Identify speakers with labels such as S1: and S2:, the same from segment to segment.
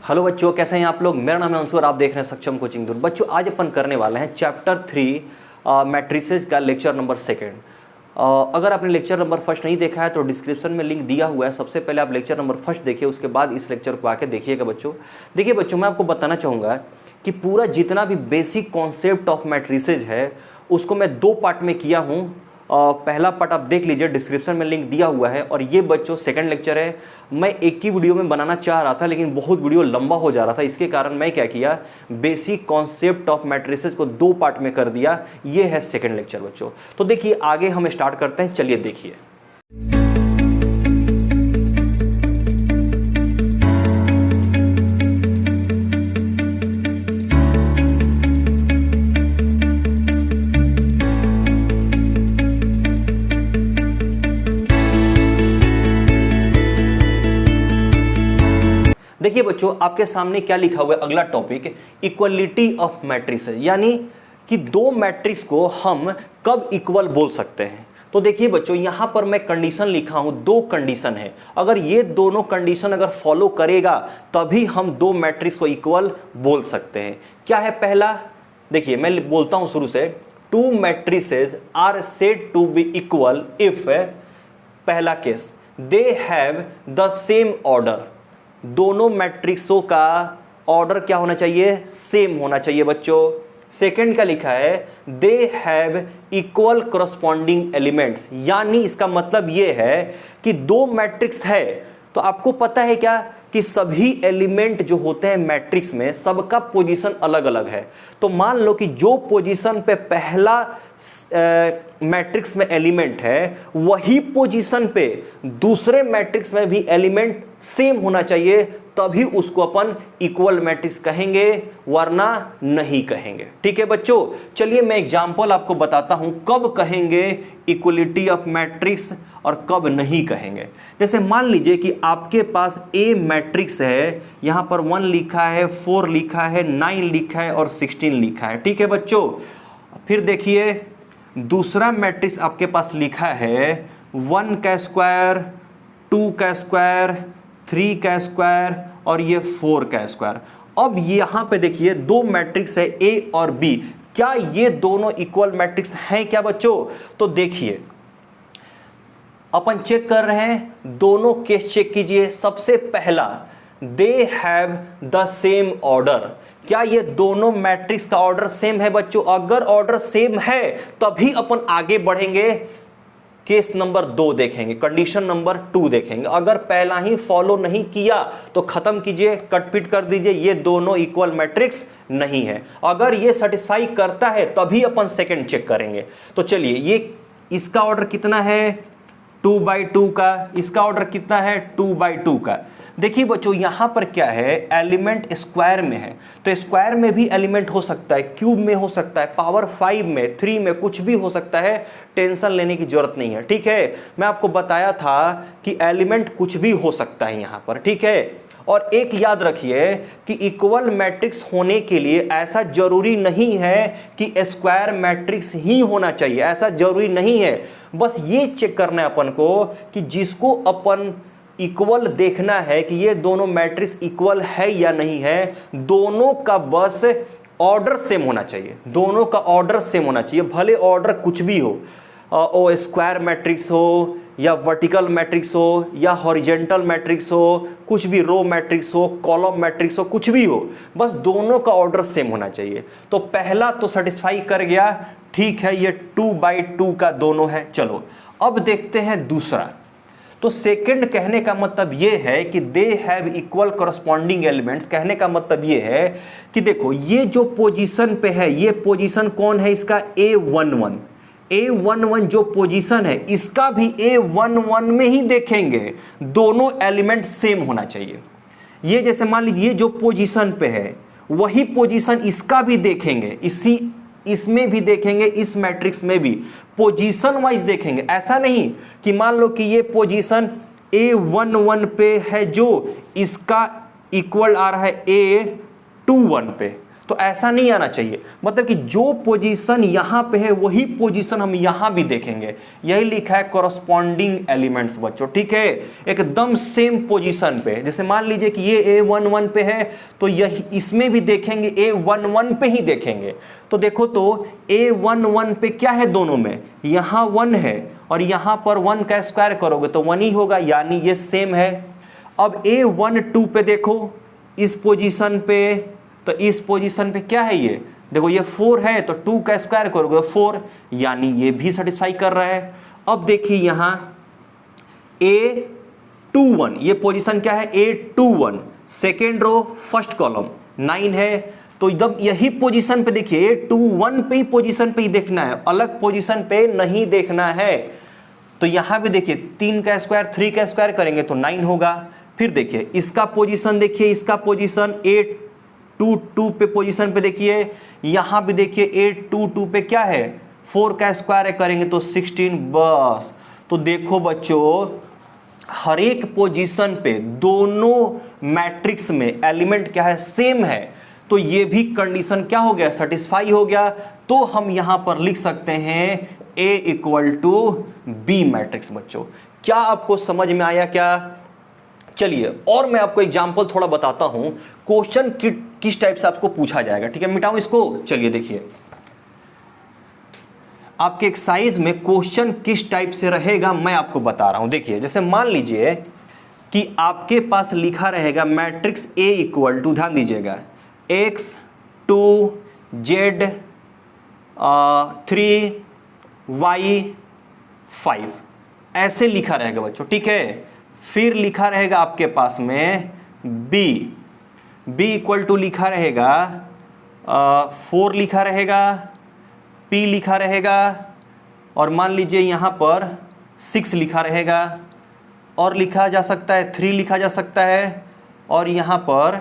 S1: Hello बच्चों, कैसे हैं आप लोग। मेरा नाम है अंशु और आप देख रहे हैं सक्षम कोचिंग दूर। बच्चों आज अपन करने वाले हैं चैप्टर 3 मैट्रिसेस का लेक्चर नंबर 2। अगर आपने लेक्चर नंबर 1 नहीं देखा है तो डिस्क्रिप्शन में लिंक दिया हुआ है। सबसे पहले आप लेक्चर नंबर 1 देखिए, उसके बाद इस लेक्चर को आके देखिएगा बच्चों। देखिए बच्चों, मैं आपको बताना चाहूँगा कि पूरा जितना भी बेसिक कॉन्सेप्ट ऑफ मैट्रिसेज है उसको मैं 2 पार्ट में किया हूँ। पहला पार्ट आप देख लीजिए, डिस्क्रिप्शन में लिंक दिया हुआ है। और ये बच्चों सेकंड लेक्चर है। मैं एक ही वीडियो में बनाना चाह रहा था लेकिन बहुत वीडियो लंबा हो जा रहा था, इसके कारण मैं क्या किया, बेसिक कॉन्सेप्ट ऑफ मैट्रिसेस को 2 पार्ट में कर दिया। ये है सेकंड लेक्चर बच्चों। तो देखिए आगे हम स्टार्ट करते हैं, चलिए देखिए। देखिए बच्चों, आपके सामने क्या लिखा हुआ है, अगला टॉपिक इक्वलिटी ऑफ मैट्रिसेस, यानी कि 2 मैट्रिक्स को हम कब इक्वल बोल सकते हैं। तो देखिए बच्चों, यहां पर मैं कंडीशन लिखा हूं, 2 कंडीशन है। अगर ये दोनों कंडीशन अगर फॉलो करेगा तभी हम 2 मैट्रिक्स को इक्वल बोल सकते हैं। क्या है पहला, देखिए मैं बोलता हूं शुरू से, 2 matrices are said to be equal if, पहला केस, they have the same order. दोनों मैट्रिक्सों का ऑर्डर क्या होना चाहिए, सेम होना चाहिए बच्चों। सेकंड का लिखा है, they have equal corresponding elements, यानी इसका मतलब ये है कि 2 मैट्रिक्स है तो आपको पता है क्या कि सभी एलिमेंट जो होते हैं मैट्रिक्स में सबका पोजीशन अलग अलग है। तो मान लो कि जो पोजीशन पे पहला मैट्रिक्स में एलिमेंट है वही पोजीशन पे दूसरे मैट्रिक्स में भी एलिमेंट सेम होना चाहिए, तभी उसको अपन इक्वल मैट्रिक्स कहेंगे, वरना नहीं कहेंगे। ठीक है बच्चों, चलिए मैं एग्जांपल आपको बताता हूं कब कहेंगे इक्वलिटी ऑफ मैट्रिक्स और कब नहीं कहेंगे। जैसे मान लीजिए कि आपके पास ए मैट्रिक्स है, यहां पर 1 लिखा है, 4 लिखा है, 9 लिखा है और 16 लिखा है। ठीक है बच्चों, फिर देखिए दूसरा मैट्रिक्स आपके पास लिखा है 1 का स्क्वायर, 2 का स्क्वायर, 3 का स्क्वायर और ये 4 का स्क्वायर। अब यहां पे देखिए 2 मैट्रिक्स है ए और बी, क्या ये दोनों इक्वल मैट्रिक्स हैं क्या बच्चों। तो देखिए अपन चेक कर रहे हैं, दोनों केस चेक कीजिए। सबसे पहला, दे हैव द सेम ऑर्डर, क्या ये दोनों मैट्रिक्स का ऑर्डर सेम है बच्चों। अगर ऑर्डर सेम है तभी अपन आगे बढ़ेंगे, केस नंबर 2 देखेंगे, कंडीशन नंबर 2 देखेंगे। अगर पहला ही फॉलो नहीं किया तो खत्म कीजिए, कटपिट कर दीजिए, ये दोनों इक्वल मैट्रिक्स नहीं है। अगर ये सेटिस्फाई करता है तभी अपन सेकंड चेक करेंगे। तो चलिए, ये इसका ऑर्डर कितना है 2/2 का, इसका ऑर्डर कितना है 2/2 का। देखिए बच्चों यहां पर क्या है, एलिमेंट स्क्वायर में है तो स्क्वायर में भी एलिमेंट हो सकता है, क्यूब में हो सकता है, पावर 5 में, 3 में, कुछ भी हो सकता है। टेंशन लेने की जरूरत नहीं है। ठीक है, मैं आपको बताया था कि एलिमेंट कुछ भी हो सकता है यहां पर। ठीक है, और एक याद रखिए कि इक्वल मैट्रिक्स होने के लिए ऐसा जरूरी नहीं है कि स्क्वायर मैट्रिक्स ही होना चाहिए, ऐसा जरूरी नहीं है। बस ये चेक करना है अपन को कि जिसको अपन इक्वल देखना है कि ये दोनों मैट्रिक्स इक्वल है या नहीं है, दोनों का बस ऑर्डर सेम होना चाहिए, दोनों का ऑर्डर सेम होना चाहिए। भले ऑर्डर कुछ भी हो, ओ स्क्वायर मैट्रिक्स हो या वर्टिकल मैट्रिक्स हो या हॉरिजेंटल मैट्रिक्स हो, कुछ भी रो मैट्रिक्स हो, कॉलम मैट्रिक्स हो, कुछ भी हो, बस दोनों का ऑर्डर सेम होना चाहिए। तो पहला तो सेटिस्फाई कर गया, ठीक है, ये 2/2 का दोनों है। चलो अब देखते हैं दूसरा। तो सेकंड कहने का मतलब ये है कि they have equal corresponding elements, कहने का मतलब ये है कि देखो ये जो पोजीशन पे है, ये पोजीशन कौन है इसका, A11। A11 जो पोजीशन है इसका भी A11 में ही देखेंगे, दोनों एलिमेंट सेम होना चाहिए। ये जैसे मान लीजिए जो पोजीशन पे है वही पोजीशन इसका भी देखेंगे, इसमें भी देखेंगे, इस मैट्रिक्स में भी पोजीशन वाइज देखेंगे। ऐसा नहीं कि मान लो कि ये पोजीशन A11 पे है जो इसका इक्वल आ रहा है A21 पे, तो ऐसा नहीं आना चाहिए, मतलब कि जो पोजीशन यहां पे है वही पोजीशन हम यहां भी देखेंगे। यही लिखा है कॉरस्पॉन्डिंग एलिमेंट्स बच्चों, ठीक है, एकदम सेम पोजीशन पे। जैसे मान लीजिए कि ये A11 पे है तो यही इसमें भी देखेंगे A11 पे ही देखेंगे। तो देखो तो A11 पे क्या है, दोनों में यहां 1 है और यहां पर 1 का स्क्वायर करोगे तो 1 ही होगा, यानी ये सेम है। अब A12 पे देखो, इस पोजीशन पे, तो इस पोजीशन पे क्या है, ये देखो ये 4 है तो 2 का स्क्वायर करोगे 4, यानी ये भी सेटिस्फाई कर रहा है। अब देखिए यहां A21, ये पोजीशन क्या है, A21 second row first column 9 है, तो जब यही पोजीशन पे देखिए A21 पे ही पोजीशन पे ही देखना है, अलग पोजीशन पे नहीं देखना है। तो यहां भी देखिए 3 का स्क्वायर 3 का स्क्वायर करेंगे तो 9 होगा। फिर देखिए इसका पोजीशन, देखिए इसका पोजीशन A22 पे पोजीशन पे देखिए, यहां भी देखिए A22 पे क्या है, 4 का स्क्वायर करेंगे तो 16 बस। तो देखो बच्चों हर एक पोजीशन पे दोनों मैट्रिक्स में एलिमेंट क्या है, सेम है, तो ये भी कंडीशन क्या हो गया, सेटिस्फाई हो गया। तो हम यहां पर लिख सकते हैं A = B मैट्रिक्स। बच्चों क्या आपको समझ में आया क्या? चलिए और मैं आपको एग्जांपल थोड़ा बताता हूं, क्वेश्चन किस टाइप से आपको पूछा जाएगा, ठीक है। मिटाऊं इसको, चलिए देखिए आपके एक्सरसाइज में क्वेश्चन किस टाइप से रहेगा मैं आपको बता रहा हूं। देखिए जैसे मान लीजिए कि आपके पास लिखा रहेगा मैट्रिक्स A = ध्यान दीजिएगा X 2 Z 3 Y 5, ऐसे लिखा रहेगा बच्चों, ठीक है। फिर लिखा रहेगा आपके पास में B = लिखा रहेगा 4 लिखा रहेगा, P लिखा रहेगा, और मान लीजिए यहाँ पर 6 लिखा रहेगा, और लिखा जा सकता है 3 लिखा जा सकता है, और यहाँ पर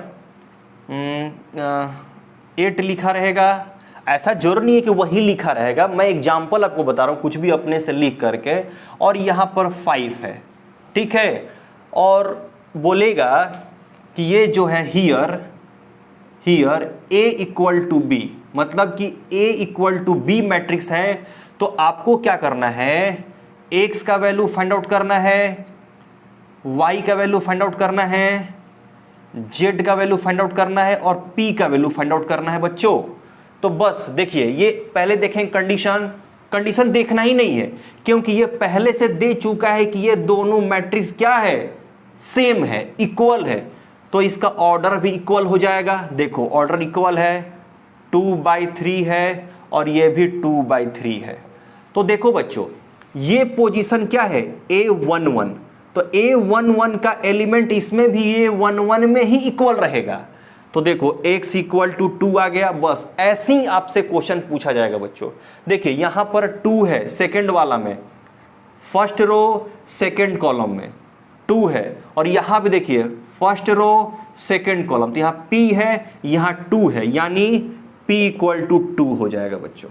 S1: 8 लिखा रहेगा। ऐसा जरूर नहीं है कि वही लिखा रहेगा, मैं एग्जाम्पल आपको बता रहा हूँ कुछ भी अपने से लिख करके। और यहाँ पर 5 है, ठीक है, और बोलेगा कि ये जो है हियर A = B, मतलब कि A = B मैट्रिक्स है। तो आपको क्या करना है, X का वैल्यू फाइंड आउट करना है, Y का वैल्यू फाइंड आउट करना है, Z का वैल्यू फाइंड आउट करना है, और P का वैल्यू फाइंड आउट करना है बच्चों। तो बस देखिए ये पहले देखें कंडीशन देखना ही नहीं है, क्योंकि ये पहले से दे चुका है कि ये दोनों मैट्रिक्स क्या है, सेम है, इक्वल है। तो इसका ऑर्डर भी इक्वल हो जाएगा। देखो ऑर्डर इक्वल है, 2/3 है, और ये भी 2/3 है। तो देखो बच्चों ये पोजीशन क्या है, A11, तो A11 का एलिमेंट इसमें भी A11 में ही इक्वल रहेगा। तो देखो X = 2 आ गया। बस ऐसे ही आपसे क्वेश्चन पूछा जाएगा बच्चों। देखिए यहां पर 2 है सेकंड वाला में, फर्स्ट रो सेकंड कॉलम में 2 है, और यहां भी देखिए फर्स्ट रो सेकंड कॉलम, तो यहां P है, यहां 2 है, यानी P = 2 हो जाएगा बच्चों।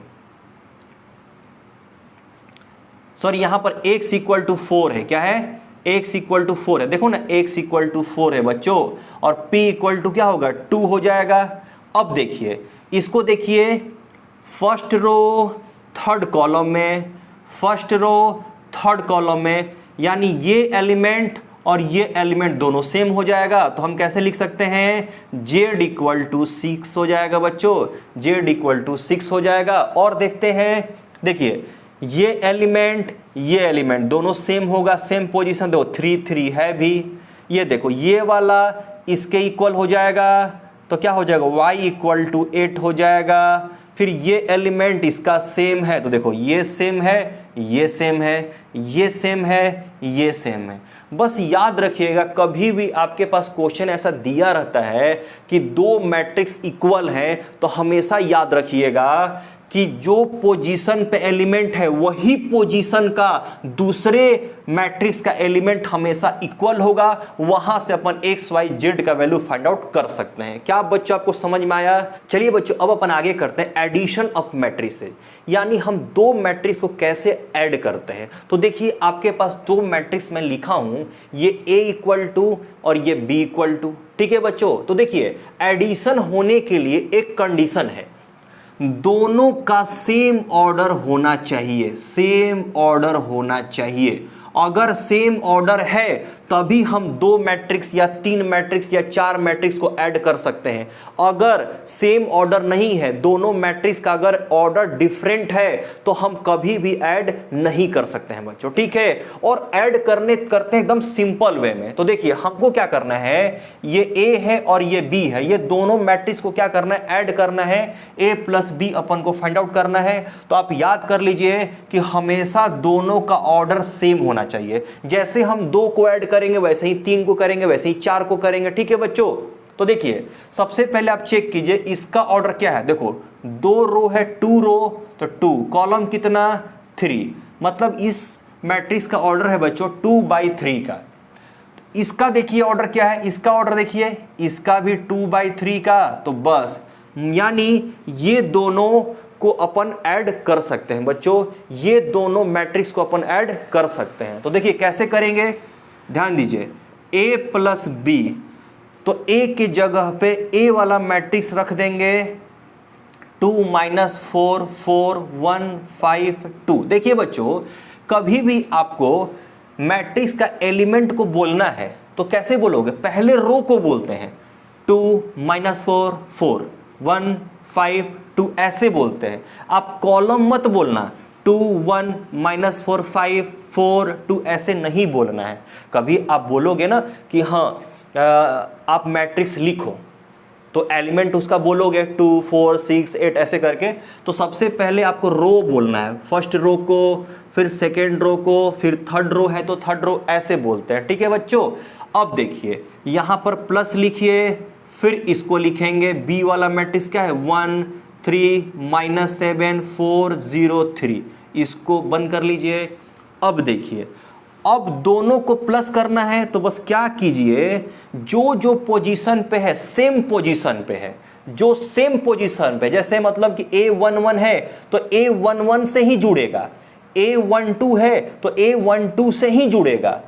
S1: सॉरी यहां पर X = 4 है, क्या है, X = 4 है। देखो ना X = 4 है बच्चों, और P = क्या होगा, 2 हो जाएगा। अब देखिए इसको, देखिए फर्स्ट रो थर्ड कॉलम में, फर्स्ट रो थर्ड कॉलम में, यानी ये एलिमेंट और ये एलिमेंट दोनों सेम हो जाएगा। तो हम कैसे लिख सकते हैं, Z = 6 हो जाएगा बच्चों, Z = 6 हो जाएगा। और देखते हैं, देखिए ये एलिमेंट दोनों सेम होगा, सेम पोजीशन, देखो 3 3 है भी। ये देखो ये वाला इसके इक्वल हो जाएगा, तो क्या हो जाएगा, Y = 8 हो जाएगा। फिर ये एलिमेंट इसका सेम है, तो देखो ये सेम है, ये सेम है, ये सेम है, ये सेम है। बस याद रखिएगा कभी भी आपके पास क्वेश्चन ऐसा दिया रहता है कि दो मैट्रिक्स इक्वल हैं, तो हमेशा याद रखिएगा कि जो पोजीशन पे एलिमेंट है वही पोजीशन का दूसरे मैट्रिक्स का एलिमेंट हमेशा इक्वल होगा, वहां से अपन एक्स वाई जेड का वैल्यू फाइंड आउट कर सकते हैं। क्या बच्चों आपको समझ में आया? चलिए बच्चों अब अपन आगे करते हैं एडिशन ऑफ मैट्रिक्स, यानी हम दो मैट्रिक्स को कैसे ऐड करते हैं। तो देखिए आपके पास दो मैट्रिक्स मैं लिखा हूं, ये A इक्वल टू और ये B इक्वल टू, ठीक है बच्चों। तो देखिए एडिशन होने के लिए एक कंडीशन है, दोनों का सेम ऑर्डर होना चाहिए, सेम ऑर्डर होना चाहिए। अगर सेम ऑर्डर है तभी हम दो मैट्रिक्स या तीन मैट्रिक्स या चार मैट्रिक्स को ऐड कर सकते हैं। अगर सेम ऑर्डर नहीं है, दोनों मैट्रिक्स का अगर ऑर्डर डिफरेंट है तो हम कभी भी ऐड नहीं कर सकते हैं बच्चों, ठीक है। और ऐड करते हैं एकदम सिंपल वे में। तो देखिए हमको क्या करना है, ये A है और ये B है, ये दोनों मैट्रिक्स को क्या करना है, ऐड करना है। A प्लस B अपन को फाइंड आउट करना है। तो आप याद कर लीजिए कि हमेशा दोनों का ऑर्डर सेम होना चाहिए। जैसे हम दो को ऐड करेंगे वैसे ही तीन को करेंगे, वैसे ही चार को करेंगे, ठीक है बच्चों। तो देखिए सबसे पहले आप चेक कीजिए इसका ऑर्डर क्या है। देखो दो रो है, 2 रो, तो 2 कॉलम कितना 3, मतलब इस मैट्रिक्स का ऑर्डर है बच्चों 2/3 का। इसका देखिए ऑर्डर क्या है, इसका ऑर्डर देखिए, इसका भी 2/3 का। तो बस यानी ये दोनों को अपन ऐड कर सकते हैं बच्चों, ये दोनों मैट्रिक्स को अपन ऐड कर सकते हैं। तो देखिए कैसे करेंगे, ध्यान दीजिए A प्लस B, तो A की जगह पे A वाला मैट्रिक्स रख देंगे 2 - 4 4 1 5 2। देखिए बच्चों कभी भी आपको मैट्रिक्स का एलिमेंट को बोलना है तो कैसे बोलोगे, पहले रो को बोलते हैं, 2 - 4 4 1 5 2 ऐसे बोलते हैं। आप कॉलम मत बोलना, 2 1 - 4 5 4 2 ऐसे नहीं बोलना है। कभी आप बोलोगे ना कि हाँ आप मैट्रिक्स लिखो तो एलिमेंट उसका बोलोगे 2 4 6 8 ऐसे करके, तो सबसे पहले आपको रो बोलना है, फर्स्ट रो को, फिर सेकेंड रो को, फिर थर्ड रो है तो थर्ड रो, ऐसे बोलते हैं, ठीक है बच्चों। अब देखिए यहाँ पर प्लस लिखिए, फिर इसको लिखेंगे B वाला मैट्रिक्स क्या है 1 3 - 7 4 0 3, इसको बंद कर लीजिए। अब देखिए अब दोनों को प्लस करना है तो बस क्या कीजिए, जो जो पोजीशन पे है सेम पोजीशन पे है, जो सेम पोजीशन पे, जैसे मतलब कि A11 है तो A11 से ही जुड़ेगा, A12 है तो A12 से ही जुड़ेगा।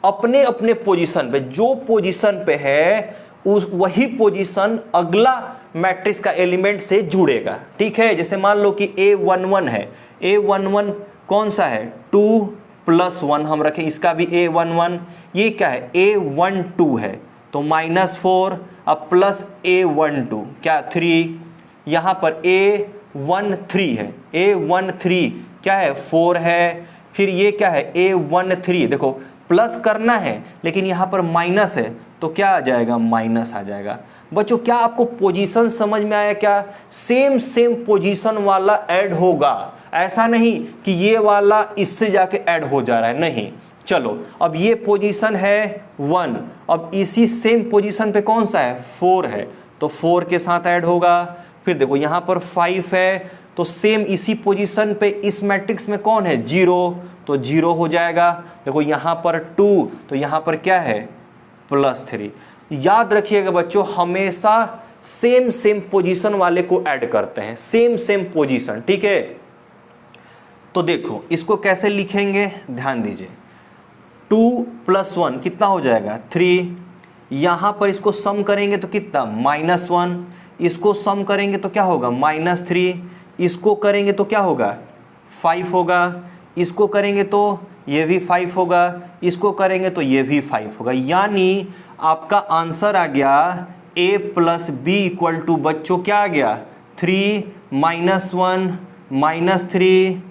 S1: अपने अपने पोजीशन पे, जो पोजीशन पे है उस वही पोजीशन अगला मैट्रिक्स का एलिमेंट से जुड़ेगा, ठीक है। जैसे मान लो कि A11 है, A11 कौन सा है 2 + 1 हम रखें, इसका भी A11, ये क्या है A12 है तो -4 अब प्लस A12 क्या 3, यहाँ पर A13 है, A13 क्या है 4 है, फिर ये क्या है A13, देखो प्लस करना है लेकिन यहाँ पर माइनस है तो क्या आ जाएगा, माइनस आ जाएगा। बच्चों क्या आपको पोजीशन समझ में आया क्या, सेम पोजीशन वाला ऐड होगा, ऐसा नहीं कि ये वाला इससे जाके ऐड हो जा रहा है, नहीं। चलो अब ये पोजीशन है 1, अब इसी सेम पोजीशन पे कौन सा है 4 है तो 4 के साथ ऐड होगा। फिर देखो यहाँ पर 5 है तो सेम इसी पोजीशन पे इस मैट्रिक्स में कौन है 0, तो 0 हो जाएगा। देखो यहाँ पर 2 तो यहाँ पर क्या है +3। याद रखिएगा बच्चों हमेशा सेम पोजीशन वाले को ऐड करते हैं, सेम पोजीशन, ठीक है। तो देखो इसको कैसे लिखेंगे, ध्यान दीजिए 2 + 1 कितना हो जाएगा 3, यहाँ पर इसको सम करेंगे तो कितना -1, इसको सम करेंगे तो क्या होगा -3, इसको करेंगे तो क्या होगा 5 होगा, इसको करेंगे तो ये भी 5 होगा, इसको करेंगे तो ये भी 5 होगा। यानी आपका आंसर आ गया A + B = बच्चों क्या आ गया 3 - 1 - 3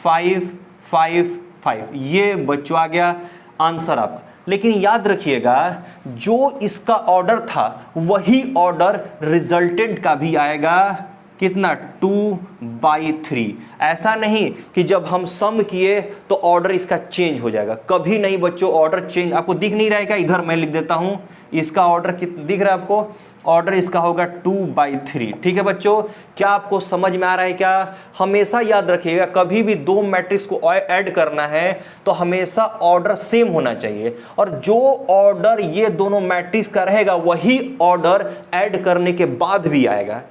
S1: 5 5 5, ये बच्चों आ गया आंसर आपका। लेकिन याद रखिएगा जो इसका ऑर्डर था वही ऑर्डर रिजल्टेंट का भी आएगा, कितना 2 बाई 3। ऐसा नहीं कि जब हम सम किए तो ऑर्डर इसका चेंज हो जाएगा, कभी नहीं बच्चों। ऑर्डर चेंज आपको दिख नहीं रहा है क्या? इधर मैं लिख देता हूं, इसका ऑर्डर कितना दिख रहा है आपको? ऑर्डर इसका होगा 2/3। ठीक है बच्चों, क्या आपको समझ में आ रहा है क्या? हमेशा याद रखिएगा, कभी भी दो मैट्रिक्स को ऐड करना है तो हमेशा ऑर्डर सेम होना चाहिए, और जो ऑर्डर ये दोनों मैट्रिक्स का रहेगा वही ऑर्डर ऐड करने के बाद भी आएगा।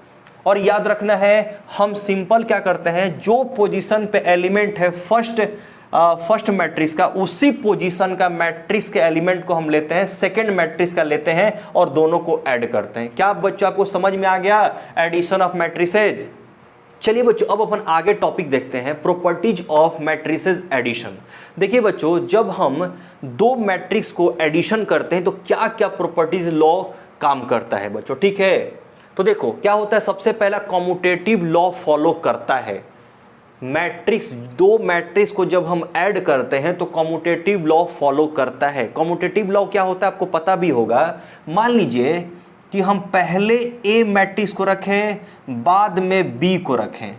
S1: और याद रखना है, हम सिंपल क्या करते हैं, जो पोजीशन पे एलिमेंट है फर्स्ट मैट्रिक्स का, उसी पोजीशन का मैट्रिक्स के एलिमेंट को हम लेते हैं, सेकंड मैट्रिक्स का लेते हैं और दोनों को ऐड करते हैं। क्या बच्चों आपको समझ में आ गया एडिशन ऑफ मैट्रिसेज? चलिए बच्चों, अब अपन आगे टॉपिक देखते हैं, प्रॉपर्टीज ऑफ मैट्रिसेज एडिशन। देखिए बच्चों, जब हम दो मैट्रिक्स को एडिशन करते हैं तो क्या क्या प्रॉपर्टीज लॉ काम करता है बच्चों। ठीक है, तो देखो क्या होता है, सबसे पहला कॉम्यूटेटिव लॉ फॉलो करता है। मैट्रिक्स, दो मैट्रिक्स को जब हम ऐड करते हैं तो कॉम्यूटेटिव लॉ फॉलो करता है। कॉम्यूटेटिव लॉ क्या होता है आपको पता भी होगा। मान लीजिए कि हम पहले ए मैट्रिक्स को रखें, बाद में बी को रखें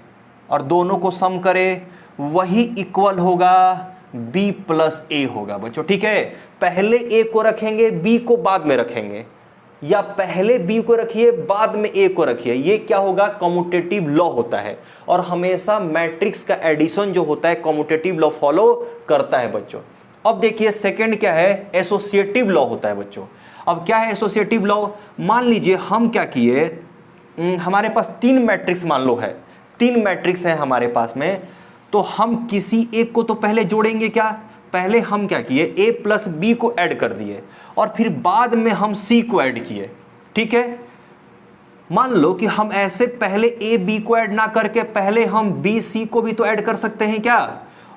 S1: और दोनों को सम करें, वही इक्वल होगा बी प्लस ए होगा बच्चों। ठीक है, पहले ए को रखेंगे, बी को बाद में रखेंगे, या पहले बी को रखिए बाद में ए को रखिए, ये क्या होगा, कॉम्यूटेटिव लॉ होता है। और हमेशा मैट्रिक्स का एडिशन जो होता है कॉम्यूटेटिव लॉ फॉलो करता है बच्चों। अब देखिए सेकंड क्या है, एसोसिएटिव लॉ होता है बच्चों। अब क्या है एसोसिएटिव लॉ? मान लीजिए हम क्या किए, हमारे पास तीन मैट्रिक्स मान लो है, तीन मैट्रिक्स है हमारे पास में, तो हम किसी एक को तो पहले जोड़ेंगे। क्या पहले हम क्या किए, ए प्लस बी को ऐड कर दिए और फिर बाद में हम सी को ऐड किए। ठीक है, मान लो कि हम ऐसे पहले ए बी को ऐड ना करके पहले हम बी सी को भी तो ऐड कर सकते हैं क्या,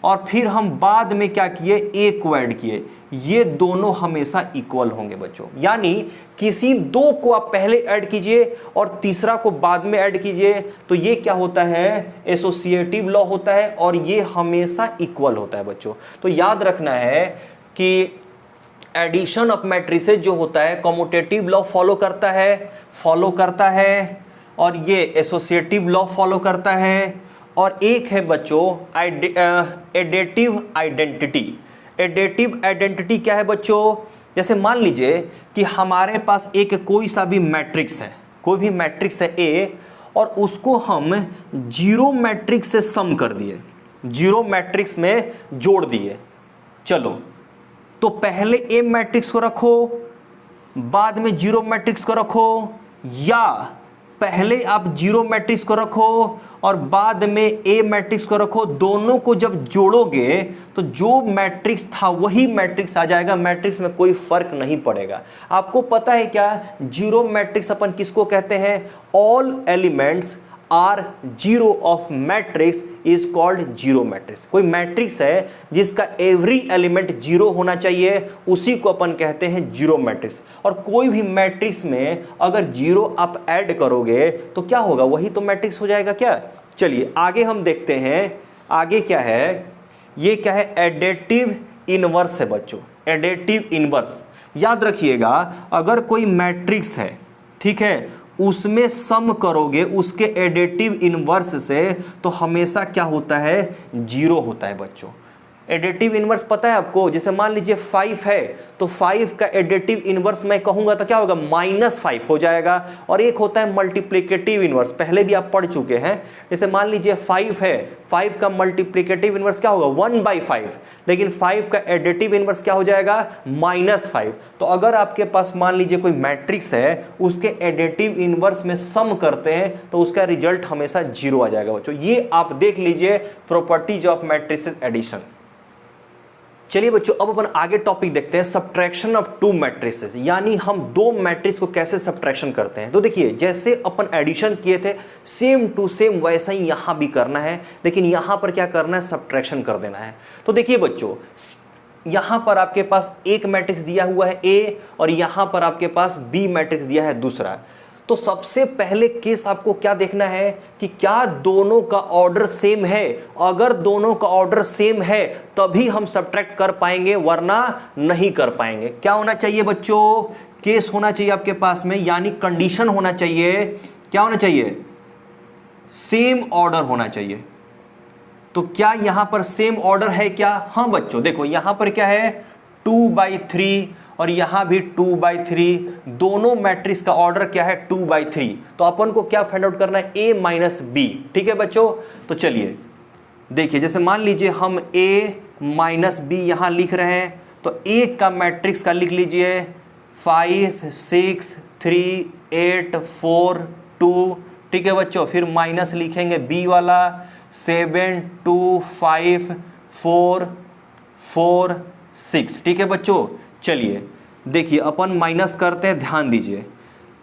S1: और फिर हम बाद में क्या किए, ए को ऐड किए। ये दोनों हमेशा इक्वल होंगे बच्चों, यानी किसी दो को आप पहले ऐड कीजिए और तीसरा को बाद में ऐड कीजिए, तो ये क्या होता है, एसोसिएटिव लॉ होता है और ये हमेशा इक्वल होता है बच्चों। तो याद रखना है कि एडिशन ऑफ मैट्रिसेस जो होता है कॉम्यूटेटिव लॉ फॉलो करता है और ये एसोसिएटिव लॉ फॉलो करता है। और एक है बच्चों एडेटिव आइडेंटिटी। एडेटिव आइडेंटिटी क्या है बच्चों, जैसे मान लीजिए कि हमारे पास एक कोई सा भी मैट्रिक्स है, कोई भी मैट्रिक्स है ए, और उसको हम जीरो मैट्रिक्स से सम कर दिए, जीरो मैट्रिक्स में जोड़ दिए। चलो, तो पहले ए मैट्रिक्स को रखो, बाद में जीरो मैट्रिक्स को रखो, या पहले आप जीरो मैट्रिक्स को रखो और बाद में ए मैट्रिक्स को रखो। दोनों को जब जोड़ोगे तो जो मैट्रिक्स था वही मैट्रिक्स आ जाएगा, मैट्रिक्स में कोई फर्क नहीं पड़ेगा। आपको पता है क्या, जीरो मैट्रिक्स अपन किसको कहते हैं, all elements are zero of matrix is called zero matrix. कोई मैट्रिक्स है जिसका एवरी एलिमेंट जीरो होना चाहिए, उसी को अपन कहते हैं जीरो मैट्रिक्स। और कोई भी मैट्रिक्स में अगर जीरो आप ऐड करोगे तो क्या होगा, वही तो मैट्रिक्स हो जाएगा क्या। चलिए आगे हम देखते हैं, आगे क्या है, ये क्या है, एडेटिव इनवर्स है बच्चों। एडेटिव इनवर्स याद रखिएगा, अगर कोई मैट्रिक्स है, ठीक है, उसमें सम करोगे उसके एडेटिव इनवर्स से, तो हमेशा क्या होता है, जीरो होता है बच्चों। एडेटिव इनवर्स पता है आपको, जैसे मान लीजिए 5 है तो 5 का एडेटिव इनवर्स मैं कहूंगा तो क्या होगा, -5 हो जाएगा। और एक होता है मल्टीप्लिकेटिव इनवर्स, पहले भी आप पढ़ चुके हैं। जैसे मान लीजिए 5 है, 5 का मल्टीप्लिकेटिव इनवर्स क्या होगा, 1/5, लेकिन 5 का एडेटिव इनवर्स क्या हो जाएगा, -5। तो अगर आपके पास मान लीजिए कोई मैट्रिक्स है, उसके एडेटिव इनवर्स में सम करते हैं तो उसका रिजल्ट हमेशा जीरो आ जाएगा बच्चों। ये आप देख लीजिए प्रॉपर्टीज ऑफ मैट्रिसेस एडिशन। चलिए बच्चों, अब अपन आगे टॉपिक देखते हैं, सब्ट्रैक्शन ऑफ टू मैट्रिसेस, यानी हम दो मैट्रिक्स को कैसे सब्ट्रैक्शन करते हैं। तो देखिए, जैसे अपन एडिशन किए थे सेम टू सेम वैसा ही यहाँ भी करना है, लेकिन यहाँ पर क्या करना है, सब्ट्रैक्शन कर देना है। तो देखिए बच्चों, यहाँ पर आपके पास एक मैट्रिक्स दिया हुआ है ए, और यहाँ पर आपके पास बी मैट्रिक्स दिया है दूसरा। तो सबसे पहले केस आपको क्या देखना है कि क्या दोनों का ऑर्डर सेम है। अगर दोनों का ऑर्डर सेम है तभी हम सब्ट्रैक्ट कर पाएंगे, वरना नहीं कर पाएंगे। क्या होना चाहिए बच्चों, केस होना चाहिए आपके पास में, यानी कंडीशन होना चाहिए। क्या होना चाहिए, सेम ऑर्डर होना चाहिए। तो क्या यहां पर सेम ऑर्डर है क्या? हाँ बच्चों, देखो यहां पर क्या है 2/3 और यहां भी 2/3, दोनों मैट्रिक्स का ऑर्डर क्या है 2/3। तो अपन को क्या फाइंड आउट करना है? a minus B. ठीक है बच्चों, तो चलिए देखिए, जैसे मान लीजिए हम a माइनस बी यहां लिख रहे हैं, तो a का मैट्रिक्स का लिख लीजिए 5 6 3 8 4 2। ठीक है बच्चों, फिर माइनस लिखेंगे b वाला 7 2 5 4 4 6। ठीक है बच्चों, चलिए देखिए अपन माइनस करते हैं, ध्यान दीजिए।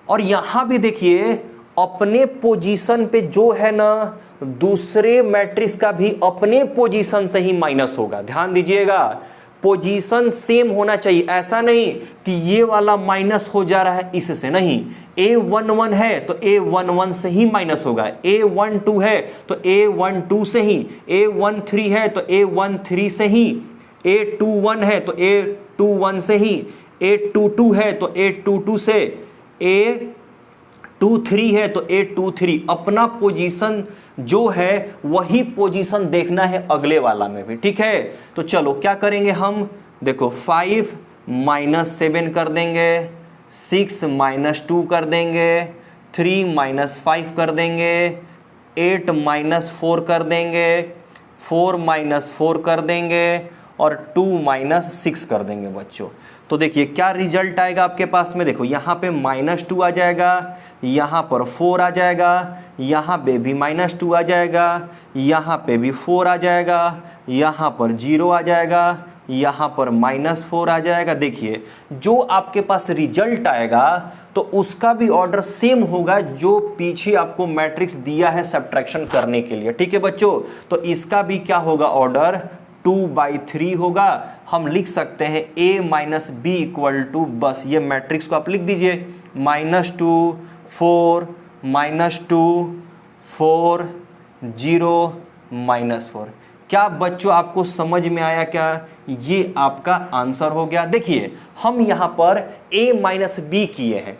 S1: और यहां भी देखिए अपने पोजीशन पे जो है ना, दूसरे मैट्रिक्स का भी अपने पोजीशन से ही माइनस होगा। ध्यान दीजिएगा, पोजीशन सेम होना चाहिए, ऐसा नहीं कि ये वाला माइनस हो जा रहा है इससे, नहीं। A11 है तो A11 से ही माइनस होगा, A12 है तो A12 से ही, A13 है तो A13 से ही, A21 है तो A21 से ही, A22 है तो A22 से, A23 है तो A23। अपना पोजीशन जो है वही पोजीशन देखना है अगले वाला में भी। ठीक है, तो चलो क्या करेंगे हम, देखो 5 माइनस 7 कर देंगे, 6 माइनस 2 कर देंगे, 3 माइनस 5 कर देंगे, 8 माइनस 4 कर देंगे, 4 माइनस 4 कर देंगे और 2 माइनस 6 कर देंगे बच्चों। तो देखिए क्या रिजल्ट आएगा आपके पास में, देखो यहाँ पे -2 आ जाएगा, यहाँ पर 4 आ जाएगा, यहाँ पे भी -2 आ जाएगा, यहाँ पे भी 4 आ जाएगा, यहाँ पर 0 आ जाएगा, यहाँ पर -4 आ जाएगा। देखिए जो आपके पास रिजल्ट आएगा तो उसका भी ऑर्डर सेम होगा जो पीछे आपको मैट्रिक्स दिया है सब्ट्रैक्शन करने के लिए। ठीक है बच्चों, तो इसका भी क्या होगा ऑर्डर 2/3 होगा। हम लिख सकते हैं a minus B equal to, बस ये मैट्रिक्स को आप लिख दीजिए -2 4 -2 4 0 -4। क्या बच्चों आपको समझ में आया क्या? ये आपका आंसर हो गया। देखिए हम यहां पर a माइनस बी किए हैं,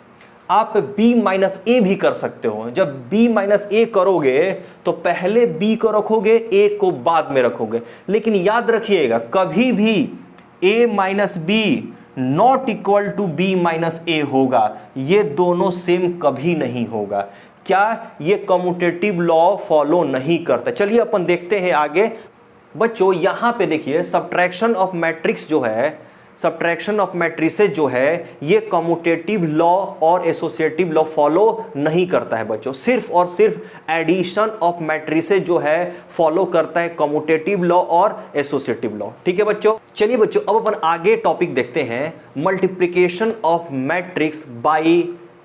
S1: आप b माइनस ए भी कर सकते हो। जब b माइनस ए करोगे तो पहले b को रखोगे, a को बाद में रखोगे, लेकिन याद रखिएगा कभी भी a minus B not equal to b minus A होगा, ये दोनों सेम कभी नहीं होगा। क्या ये कम्यूटेटिव लॉ फॉलो नहीं करता? चलिए अपन देखते हैं आगे। बच्चों यहां पे देखिए सब्ट्रैक्शन ऑफ मैट्रिक्स जो है, सब्ट्रैक्शन ऑफ मैट्रिसेस जो है ये कम्यूटेटिव लॉ और एसोसिएटिव लॉ फॉलो नहीं करता है बच्चों, सिर्फ और सिर्फ एडिशन ऑफ मैट्रिसेस जो है फॉलो करता है कम्यूटेटिव लॉ और एसोसिएटिव लॉ। ठीक है बच्चों, चलिए बच्चों अब अपन आगे टॉपिक देखते हैं, multiplication of matrix bye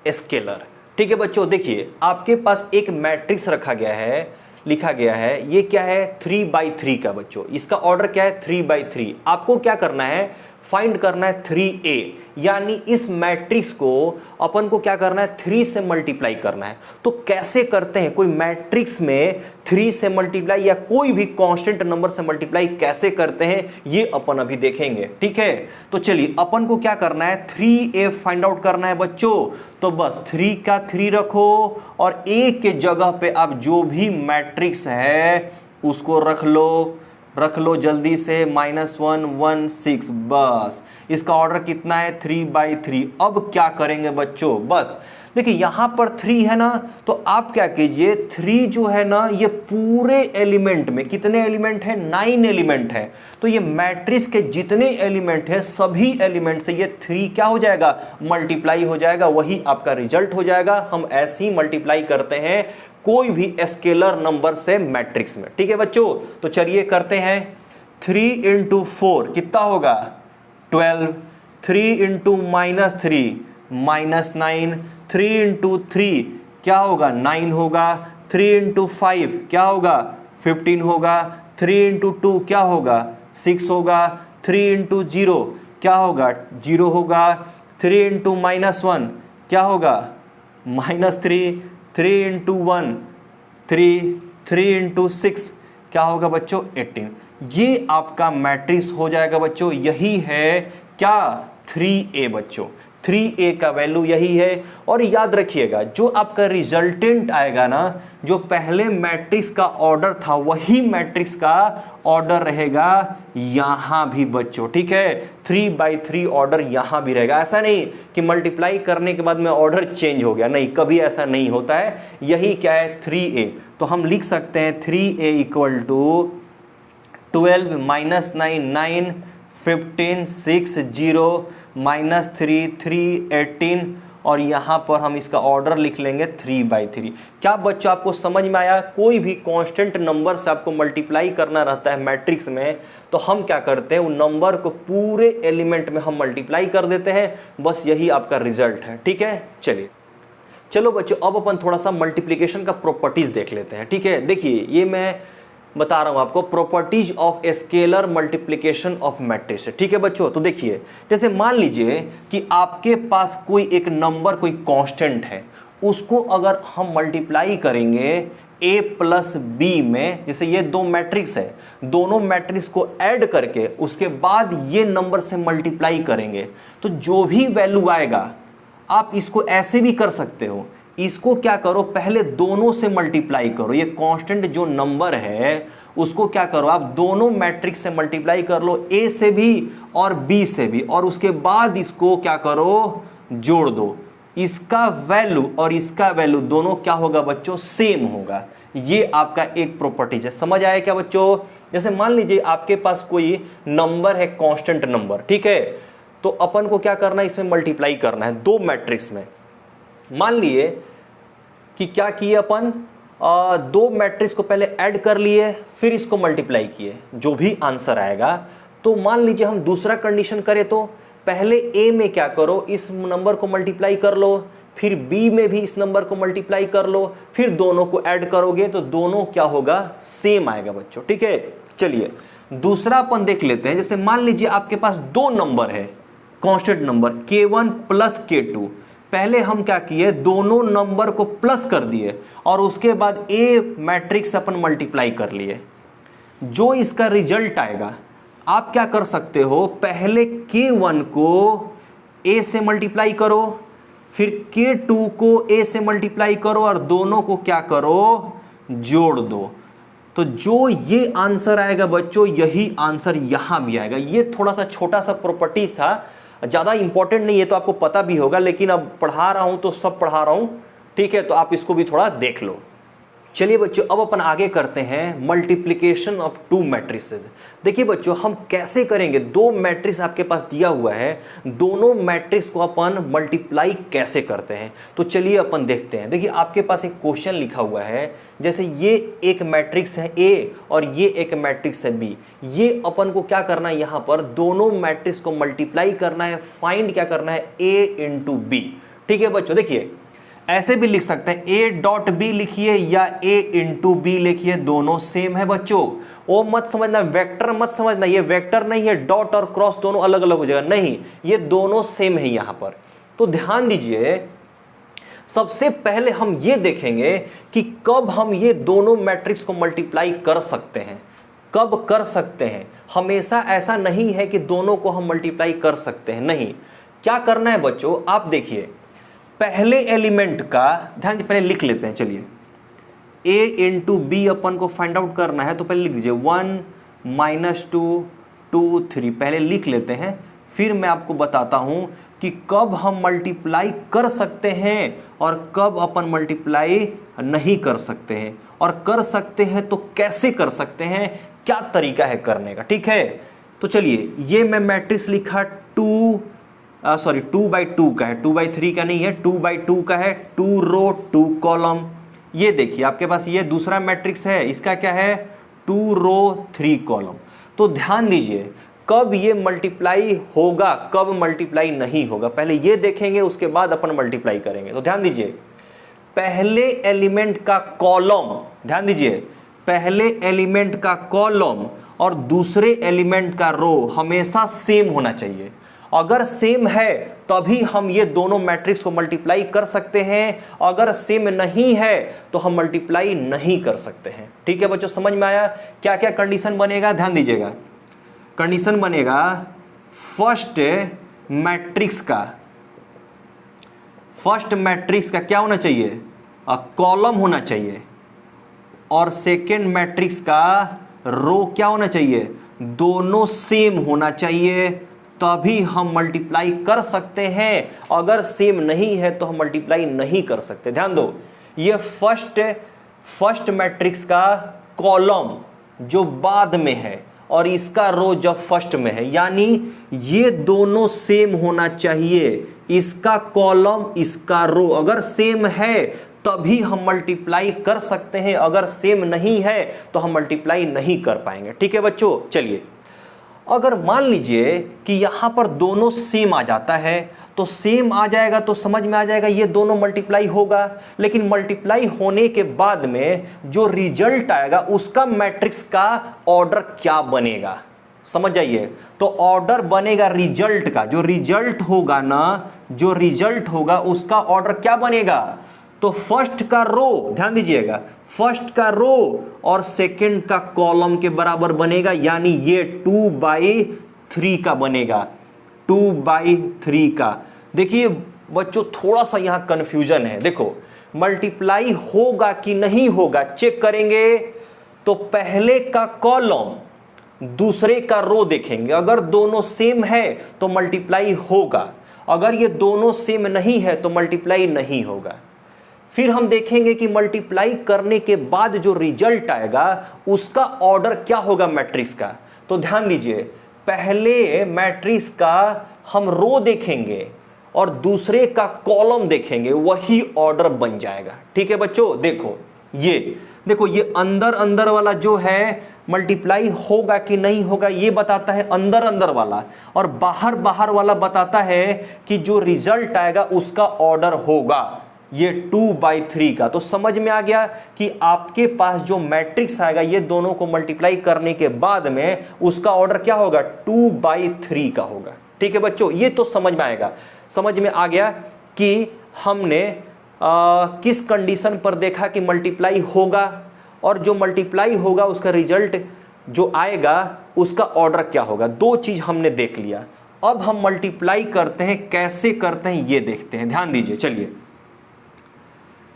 S1: scalar. ठीक है बच्चों, देखिए आपके पास एक मैट्रिक्स रखा गया है, लिखा गया है, ये क्या है 3/3 का बच्चों, इसका ऑर्डर क्या है 3/3। आपको क्या करना है, फाइंड करना है 3a, यानी इस मैट्रिक्स को अपन को क्या करना है 3 से मल्टीप्लाई करना है। तो कैसे करते हैं, कोई मैट्रिक्स में 3 से मल्टीप्लाई या कोई भी कांस्टेंट नंबर से मल्टीप्लाई कैसे करते हैं ये अपन अभी देखेंगे। ठीक है, तो चलिए अपन को क्या करना है 3a फाइंड आउट करना है बच्चों। तो बस 3 का 3 रखो और a के जगह पे आप जो भी मैट्रिक्स है उसको रख लो जल्दी से, -1 1 6। बस इसका ऑर्डर कितना है 3/3। अब क्या करेंगे बच्चों, बस देखिए यहां पर 3 है ना, तो आप क्या कीजिए 3 जो है ना ये पूरे एलिमेंट में, कितने एलिमेंट है 9 एलिमेंट है, तो ये मैट्रिक्स के जितने एलिमेंट है सभी एलिमेंट से ये 3 क्या हो जाएगा मल्टीप्लाई हो जाएगा, वही आपका रिजल्ट हो जाएगा। हम ऐसे ही मल्टीप्लाई करते हैं कोई भी स्केलर नंबर से मैट्रिक्स में। ठीक है बच्चों, तो चलिए करते हैं 3 × 4 कितना होगा 12, 3 × -3 -9, 3 × 3 क्या होगा 9 होगा, 3 × 5 क्या होगा 15 होगा, 3 × 2 क्या होगा 6 होगा, 3 × 0 क्या होगा 0 होगा, 3 × -1 क्या होगा -3, 3 × 1 3, 3 × 6 क्या होगा बच्चों 18। ये आपका मैट्रिक्स हो जाएगा बच्चों, यही है क्या 3a बच्चों। 3a का वैल्यू यही है। और याद रखिएगा जो आपका रिजल्टेंट आएगा ना, जो पहले मैट्रिक्स का ऑर्डर था वही मैट्रिक्स का ऑर्डर रहेगा यहां भी बच्चों, ठीक है। 3/3 ऑर्डर यहां भी रहेगा। ऐसा नहीं कि मल्टीप्लाई करने के बाद में ऑर्डर चेंज हो गया, नहीं, कभी ऐसा नहीं होता है। यही क्या है 3a, तो हम लिख सकते हैं 3a इक्वल टू 12 -9 9 15 6 0 -3 3 18 और यहाँ पर हम इसका ऑर्डर लिख लेंगे 3/3। क्या बच्चों आपको समझ में आया? कोई भी कांस्टेंट नंबर से आपको मल्टीप्लाई करना रहता है मैट्रिक्स में, तो हम क्या करते हैं, उन नंबर को पूरे एलिमेंट में हम मल्टीप्लाई कर देते हैं, बस यही आपका रिजल्ट है, ठीक है। चलिए चलो बच्चों, अब अपन थोड़ा सा मल्टीप्लिकेशन का प्रॉपर्टीज देख लेते हैं, ठीक है। देखिए ये मैं बता रहा हूं आपको properties of scalar multiplication of matrix, ठीक है बच्चों। तो देखिए जैसे मान लीजिए कि आपके पास कोई एक नंबर, कोई कांस्टेंट है, उसको अगर हम मल्टीप्लाई करेंगे a प्लस बी में, जैसे ये दो मैट्रिक्स है, दोनों मैट्रिक्स को ऐड करके उसके बाद ये नंबर से मल्टीप्लाई करेंगे, तो जो भी वैल्यू आएगा आप इसको ऐसे भी कर सकते हो, इसको क्या करो, पहले दोनों से मल्टीप्लाई करो। ये कांस्टेंट जो नंबर है उसको क्या करो, आप दोनों मैट्रिक्स से मल्टीप्लाई कर लो, ए से भी और बी से भी, और उसके बाद इसको क्या करो, जोड़ दो। इसका वैल्यू और इसका वैल्यू दोनों क्या होगा बच्चों, सेम होगा। ये आपका एक प्रॉपर्टीज है। समझ आया क्या बच्चों? जैसे मान लीजिए आपके पास कोई नंबर है, कांस्टेंट नंबर, ठीक है, तो अपन को क्या करना है, इसमें मल्टीप्लाई करना है दो मैट्रिक्स में। मान लिए कि क्या किए अपन, दो मैट्रिक्स को पहले ऐड कर लिए, फिर इसको मल्टीप्लाई किए, जो भी आंसर आएगा। तो मान लीजिए हम दूसरा कंडीशन करें, तो पहले ए में क्या करो, इस नंबर को मल्टीप्लाई कर लो, फिर बी में भी इस नंबर को मल्टीप्लाई कर लो, फिर दोनों को ऐड करोगे तो दोनों क्या होगा, सेम आएगा बच्चों, ठीक है। चलिए दूसरा अपन देख लेते हैं। जैसे मान लीजिए आपके पास दो नंबर है, constant number k1 plus k2। पहले हम क्या किए, दोनों नंबर को प्लस कर दिए और उसके बाद ए मैट्रिक्स अपन मल्टीप्लाई कर लिए। जो इसका रिजल्ट आएगा, आप क्या कर सकते हो, पहले k1 को a से मल्टीप्लाई करो, फिर k2 को a से मल्टीप्लाई करो और दोनों को क्या करो, जोड़ दो। तो जो ये आंसर आएगा बच्चों, यही आंसर यहां भी आएगा। ये थोड़ा सा छोटा सा प्रॉपर्टीज था, ज़्यादा इंपॉर्टेंट नहीं है, तो आपको पता भी होगा, लेकिन अब पढ़ा रहा हूं तो सब पढ़ा रहा हूं, ठीक है, तो आप इसको भी थोड़ा देख लो। चलिए बच्चों, अब अपन आगे करते हैं मल्टीप्लिकेशन ऑफ टू मैट्रिसेस। देखिए बच्चों, हम कैसे करेंगे, दो मैट्रिक्स आपके पास दिया हुआ है, दोनों मैट्रिक्स को अपन मल्टीप्लाई कैसे करते हैं, तो चलिए अपन देखते हैं। देखिए आपके पास एक क्वेश्चन लिखा हुआ है, जैसे ये एक मैट्रिक्स है A और ये एक मैट्रिक्स है B। ये अपन को क्या करना है, यहाँ पर दोनों मैट्रिक्स को मल्टीप्लाई करना है, फाइंड क्या करना है, A इंटू बी, ठीक है बच्चों। देखिए ऐसे भी लिख सकते हैं, a डॉट बी लिखिए या a इंटू बी लिखिए, दोनों सेम है बच्चों। वो मत समझना, वेक्टर मत समझना, ये वेक्टर नहीं है, डॉट और क्रॉस दोनों अलग अलग हो जाएगा, नहीं, ये दोनों सेम है यहां पर। तो ध्यान दीजिए, सबसे पहले हम ये देखेंगे कि कब हम ये दोनों मैट्रिक्स को मल्टीप्लाई कर सकते हैं, कब कर सकते हैं। हमेशा ऐसा नहीं है कि दोनों को हम मल्टीप्लाई कर सकते हैं, नहीं। क्या करना है बच्चों, आप देखिए, पहले एलिमेंट का ध्यान पहले लिख लेते हैं। चलिए a इंटू बी अपन को फाइंड आउट करना है, तो पहले लिख दीजिए 1 -2 2 3, पहले लिख लेते हैं, फिर मैं आपको बताता हूं कि कब हम मल्टीप्लाई कर सकते हैं और कब अपन मल्टीप्लाई नहीं कर सकते हैं, और कर सकते हैं तो कैसे कर सकते हैं, क्या तरीका है करने का, ठीक है। तो चलिए ये मैं मैट्रिक्स लिखा 2/2 का है, 2/3 का नहीं है, 2/2 का है, 2 रो 2 कॉलम। ये देखिए आपके पास ये दूसरा मैट्रिक्स है, इसका क्या है, 2 रो 3 कॉलम। तो ध्यान दीजिए कब ये मल्टीप्लाई होगा, कब मल्टीप्लाई नहीं होगा, पहले ये देखेंगे, उसके बाद अपन मल्टीप्लाई करेंगे। तो ध्यान दीजिए, पहले एलिमेंट का कॉलम, ध्यान दीजिए, पहले एलिमेंट का कॉलम और दूसरे एलिमेंट का रो हमेशा सेम होना चाहिए। अगर सेम है तभी हम ये दोनों मैट्रिक्स को मल्टीप्लाई कर सकते हैं, अगर सेम नहीं है तो हम मल्टीप्लाई नहीं कर सकते हैं, ठीक है बच्चों। समझ में आया क्या क्या कंडीशन बनेगा, ध्यान दीजिएगा। कंडीशन बनेगा फर्स्ट मैट्रिक्स का, फर्स्ट मैट्रिक्स का क्या होना चाहिए, कॉलम होना चाहिए, और सेकेंड मैट्रिक्स का रो क्या होना चाहिए, दोनों सेम होना चाहिए, तभी हम मल्टीप्लाई कर सकते हैं। अगर सेम नहीं है तो हम मल्टीप्लाई नहीं कर सकते। ध्यान दो, ये फर्स्ट मैट्रिक्स का कॉलम जो बाद में है और इसका रो जब फर्स्ट में है, यानी ये दोनों सेम होना चाहिए, इसका कॉलम इसका रो अगर सेम है तभी हम मल्टीप्लाई कर सकते हैं, अगर सेम नहीं है तो हम मल्टीप्लाई नहीं कर पाएंगे। ठीक है बच्चों, चलिए अगर मान लीजिए कि यहां पर दोनों सेम आ जाता है, तो सेम आ जाएगा तो समझ में आ जाएगा ये दोनों मल्टीप्लाई होगा, लेकिन मल्टीप्लाई होने के बाद में जो रिजल्ट आएगा उसका मैट्रिक्स का ऑर्डर क्या बनेगा, समझ जाइए। तो ऑर्डर बनेगा रिजल्ट का, जो रिजल्ट होगा ना, जो रिजल्ट होगा उसका ऑर्डर क्या बनेगा, तो फर्स्ट का रो, ध्यान दीजिएगा, फर्स्ट का रो और सेकंड का कॉलम के बराबर बनेगा, यानी ये 2/3 का बनेगा, 2/3 का। देखिए बच्चों थोड़ा सा यहां कंफ्यूजन है। देखो मल्टीप्लाई होगा कि नहीं होगा चेक करेंगे तो पहले का कॉलम दूसरे का रो देखेंगे, अगर दोनों सेम है तो मल्टीप्लाई होगा, अगर ये दोनों सेम नहीं है तो मल्टीप्लाई नहीं होगा। फिर हम देखेंगे कि मल्टीप्लाई करने के बाद जो रिजल्ट आएगा उसका ऑर्डर क्या होगा मैट्रिक्स का। तो ध्यान दीजिए, पहले मैट्रिक्स का हम रो देखेंगे और दूसरे का कॉलम देखेंगे, वही ऑर्डर बन जाएगा। ठीक है बच्चों, देखो ये अंदर अंदर वाला जो है मल्टीप्लाई होगा कि नहीं होगा ये बताता है अंदर अंदर वाला, और बाहर बाहर वाला बताता है कि जो रिजल्ट आएगा उसका ऑर्डर होगा ये 2/3 का। तो समझ में आ गया कि आपके पास जो मैट्रिक्स आएगा ये दोनों को मल्टीप्लाई करने के बाद में उसका ऑर्डर क्या होगा, 2/3 का होगा। ठीक है बच्चों, ये तो समझ में आएगा, समझ में आ गया कि हमने किस कंडीशन पर देखा कि मल्टीप्लाई होगा, और जो मल्टीप्लाई होगा उसका रिजल्ट जो आएगा उसका ऑर्डर क्या होगा। दो चीज हमने देख लिया, अब हम मल्टीप्लाई करते हैं, कैसे करते हैं ये देखते हैं। ध्यान दीजिए,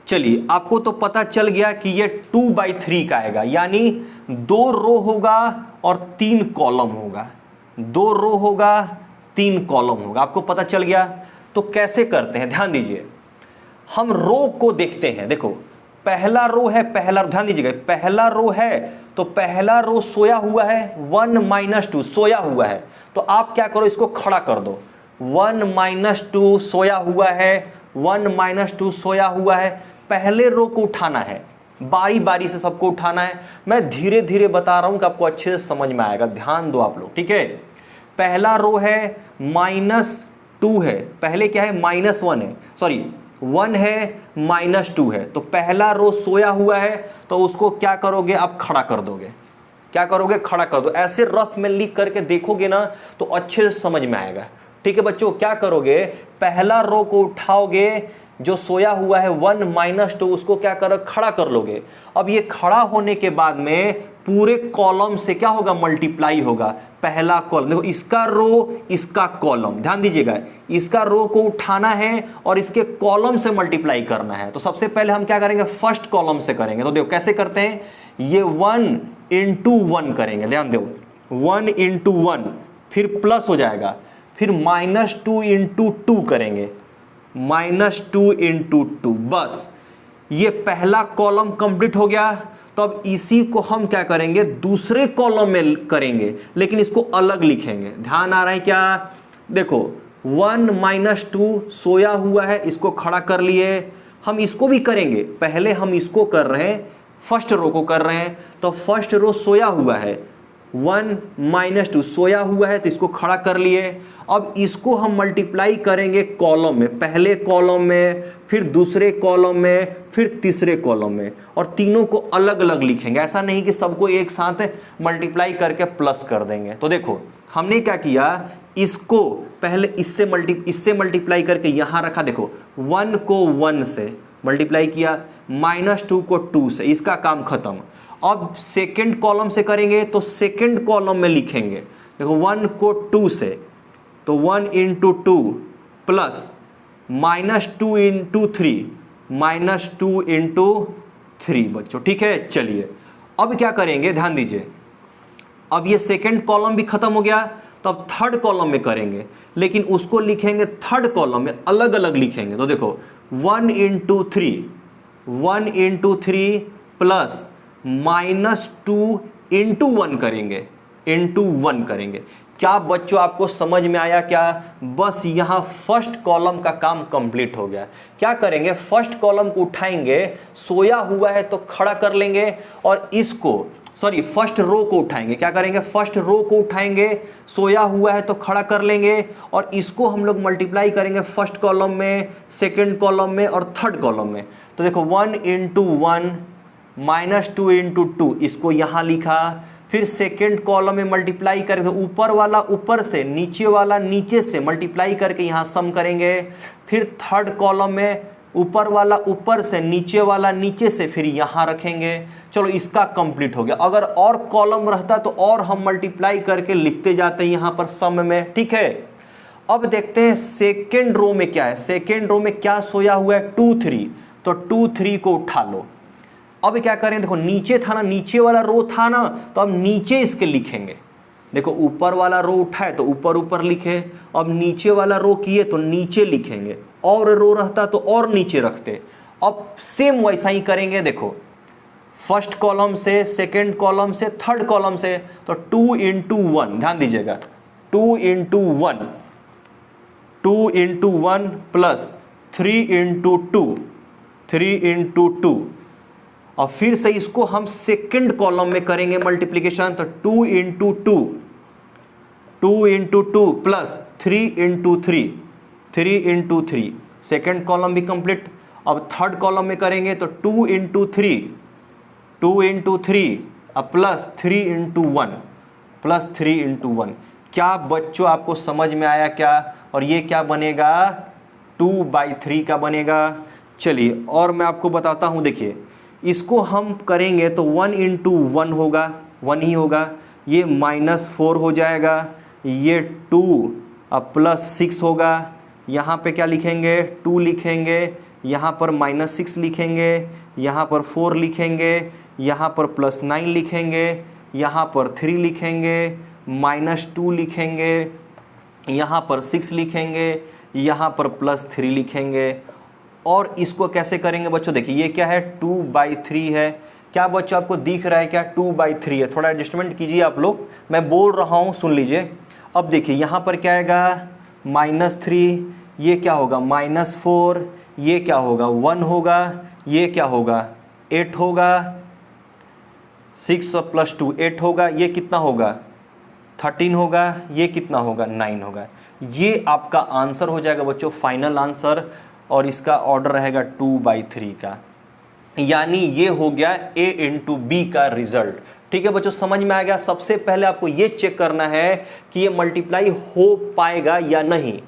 S1: चलिए आपको तो पता चल गया कि ये 2/3 का आएगा, यानी 2 रो होगा और 3 कॉलम होगा, 2 रो होगा 3 कॉलम होगा, आपको पता चल गया। तो कैसे करते हैं, ध्यान दीजिए, हम रो को देखते हैं। देखो पहला रो है, ध्यान दीजिएगा, पहला रो है तो पहला रो सोया हुआ है, 1 - 2 सोया हुआ है, तो आप क्या करो इसको खड़ा कर दो, 1 - 2 सोया हुआ है, 1 - 2 सोया हुआ है। पहले रो को उठाना है, बारी बारी से सबको उठाना है, मैं धीरे धीरे बता रहा हूं कि आपको अच्छे से समझ में आएगा, ध्यान दो आप लोग। ठीक है, पहला रो है -2 है, पहले क्या है -1 है, सॉरी 1 है -2 है, तो पहला रो सोया हुआ है तो उसको क्या करोगे आप, खड़ा कर दोगे। क्या करोगे, खड़ा कर दो। ऐसे रफ में लिख करके देखोगे ना तो अच्छे से समझ में आएगा। ठीक है बच्चों, क्या करोगे, पहला रो को उठाओगे जो सोया हुआ है 1 - 2, उसको क्या करो, खड़ा कर लोगे। अब ये खड़ा होने के बाद में पूरे कॉलम से क्या होगा, मल्टीप्लाई होगा। पहला कॉलम देखो, इसका रो इसका कॉलम, ध्यान दीजिएगा, इसका रो को उठाना है और इसके कॉलम से मल्टीप्लाई करना है। तो सबसे पहले हम क्या करेंगे, फर्स्ट कॉलम से करेंगे। तो देखो कैसे करते हैं, ये 1 × 1 करेंगे, ध्यान दो, 1 × 1, फिर प्लस हो जाएगा, फिर -2 × 2 करेंगे, -2 × 2, बस ये पहला कॉलम कंप्लीट हो गया। तो अब इसी को हम क्या करेंगे, दूसरे कॉलम में करेंगे, लेकिन इसको अलग लिखेंगे। ध्यान आ रहा है क्या, देखो 1 - 2 सोया हुआ है, इसको खड़ा कर लिए। हम इसको भी करेंगे, पहले हम इसको कर रहे हैं, फर्स्ट रो को कर रहे हैं। तो फर्स्ट रो सोया हुआ है, 1 - 2 सोया हुआ है, तो इसको खड़ा कर लिए। अब इसको हम मल्टीप्लाई करेंगे कॉलम में, पहले कॉलम में, फिर दूसरे कॉलम में, फिर तीसरे कॉलम में, और तीनों को अलग अलग लिखेंगे। ऐसा नहीं कि सबको एक साथ मल्टीप्लाई करके प्लस कर देंगे। तो देखो हमने क्या किया, इसको पहले इससे मल्टीप्लाई करके यहां रखा। देखो 1 को 1 से मल्टीप्लाई किया, -2 को 2 से, इसका काम खत्म। अब सेकंड कॉलम से करेंगे तो सेकंड कॉलम में लिखेंगे। देखो 1 को 2 से, तो 1 × 2 प्लस -2 इंटू थ्री बच्चों, ठीक है। चलिए अब क्या करेंगे, ध्यान दीजिए, अब ये सेकंड कॉलम भी खत्म हो गया, तो अब थर्ड कॉलम में करेंगे, लेकिन उसको लिखेंगे थर्ड कॉलम में अलग अलग लिखेंगे। तो देखो 1 इंटू थ्री प्लस -2 इंटू 1 करेंगे। क्या बच्चों आपको समझ में आया क्या? बस यहां फर्स्ट कॉलम का काम कंप्लीट हो गया। क्या करेंगे, फर्स्ट कॉलम को उठाएंगे, सोया हुआ है तो खड़ा कर लेंगे, और इसको फर्स्ट रो को उठाएंगे। क्या करेंगे, फर्स्ट रो को उठाएंगे, सोया हुआ है तो खड़ा कर लेंगे, और इसको हम लोग मल्टीप्लाई करेंगे फर्स्ट कॉलम में, सेकंड कॉलम में और थर्ड कॉलम में। तो देखो 1 इंटू 1 -2 इंटू 2, इसको यहां लिखा। फिर सेकंड कॉलम में मल्टीप्लाई करके ऊपर वाला ऊपर से, नीचे वाला नीचे से मल्टीप्लाई करके यहां सम करेंगे। फिर थर्ड कॉलम में ऊपर वाला ऊपर से, नीचे वाला नीचे से, फिर यहां रखेंगे। चलो इसका कंप्लीट हो गया। अगर और कॉलम रहता तो और हम मल्टीप्लाई करके लिखते जाते हैं यहां पर सम में, ठीक है। अब देखते हैं सेकेंड रो में क्या है। सेकेंड रो में क्या सोया हुआ है, 2 3, तो 2 3 को उठा लो। अब क्या करें, देखो नीचे था ना, नीचे वाला रो था ना, तो अब नीचे इसके लिखेंगे। देखो ऊपर वाला रो उठाए तो ऊपर ऊपर लिखे, अब नीचे वाला रो किए तो नीचे लिखेंगे, और रो रहता तो और नीचे रखते। अब सेम वैसा ही करेंगे। देखो फर्स्ट कॉलम से, सेकंड कॉलम से, थर्ड कॉलम से, तो 2 इंटू 1, ध्यान दीजिएगा, 2 इंटू 1 प्लस 3 इंटू 2, और फिर से इसको हम सेकंड कॉलम में करेंगे मल्टीप्लिकेशन। तो 2 into 2 plus 3 into 3, second column भी कंप्लीट। अब थर्ड कॉलम में करेंगे तो 2 इंटू 3 प्लस 3 इंटू 1। क्या बच्चों आपको समझ में आया क्या? और ये क्या बनेगा, 2/3 का बनेगा। चलिए और मैं आपको बताता हूँ, देखिए इसको हम करेंगे तो 1 इंटू 1 होगा, 1 ही होगा, ये -4 हो जाएगा, ये 2 अब प्लस 6 होगा। यहाँ पे क्या लिखेंगे, 2 लिखेंगे, यहाँ पर -6 लिखेंगे, यहाँ पर 4 लिखेंगे, यहाँ पर +9 लिखेंगे, यहाँ पर 3 लिखेंगे, -2 लिखेंगे, यहाँ पर 6 लिखेंगे, यहाँ पर +3 लिखेंगे। और इसको कैसे करेंगे बच्चों, देखिए ये क्या है, 2/3 है। क्या बच्चों आपको दिख रहा है क्या, 2/3 है? थोड़ा एडजस्टमेंट कीजिए आप लोग, मैं बोल रहा हूँ सुन लीजिए। अब देखिए यहाँ पर क्या आएगा, -3, ये क्या होगा, -4, ये क्या होगा, 1 होगा, ये क्या होगा, 8 होगा, 6 + 2 8 होगा, ये कितना होगा, 13 होगा, ये कितना होगा, 9 होगा। ये आपका आंसर हो जाएगा बच्चों, फाइनल आंसर, और इसका ऑर्डर रहेगा 2/3 का। यानी ये हो गया A इंटू B का रिजल्ट। ठीक है बच्चों, समझ में आ गया। सबसे पहले आपको ये चेक करना है कि ये मल्टीप्लाई हो पाएगा या नहीं।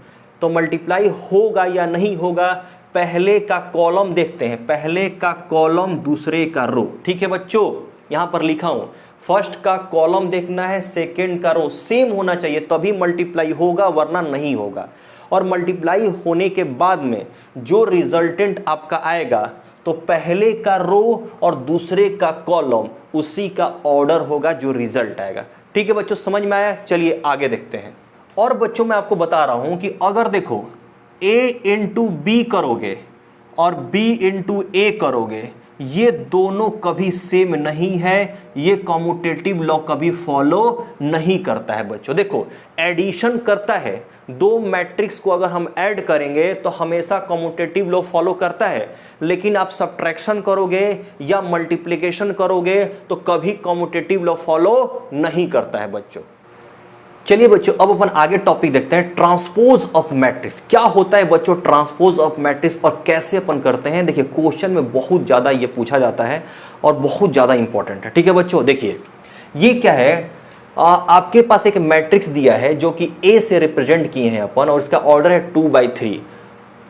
S1: तो मल्टीप्लाई होगा या नहीं होगा, पहले का कॉलम देखते हैं, पहले का कॉलम दूसरे का रो। ठीक है बच्चों, यहां पर लिखा हूं, फर्स्ट का कॉलम देखना है, सेकेंड का रो सेम होना चाहिए, तभी मल्टीप्लाई होगा, वरना नहीं होगा। और मल्टीप्लाई होने के बाद में जो रिजल्टेंट आपका आएगा, तो पहले का रो और दूसरे का कॉलम उसी का ऑर्डर होगा जो रिजल्ट आएगा। ठीक है बच्चों, समझ में आया? चलिए आगे देखते हैं। और बच्चों मैं आपको बता रहा हूं कि अगर देखो A इंटू B करोगे और B इंटू A करोगे, ये दोनों कभी सेम नहीं है, ये कॉम्यूटेटिव लॉ कभी फॉलो नहीं करता है बच्चों। देखो एडिशन करता है, दो मैट्रिक्स को अगर हम ऐड करेंगे तो हमेशा कॉम्यूटेटिव लॉ फॉलो करता है, लेकिन आप सब्ट्रैक्शन करोगे या मल्टीप्लिकेशन करोगे तो कभी कॉम्यूटेटिव लॉ फॉलो नहीं करता है बच्चों। चलिए बच्चों, अब अपन आगे टॉपिक देखते हैं, ट्रांसपोज ऑफ मैट्रिक्स। क्या होता है बच्चों ट्रांसपोज ऑफ मैट्रिक्स और कैसे अपन करते हैं? देखिए क्वेश्चन में बहुत ज़्यादा ये पूछा जाता है और बहुत ज़्यादा इंपॉर्टेंट है। ठीक है बच्चों, देखिए ये क्या है, आपके पास एक मैट्रिक्स दिया है जो कि A से रिप्रेजेंट किए हैं अपन, और इसका ऑर्डर है 2/3।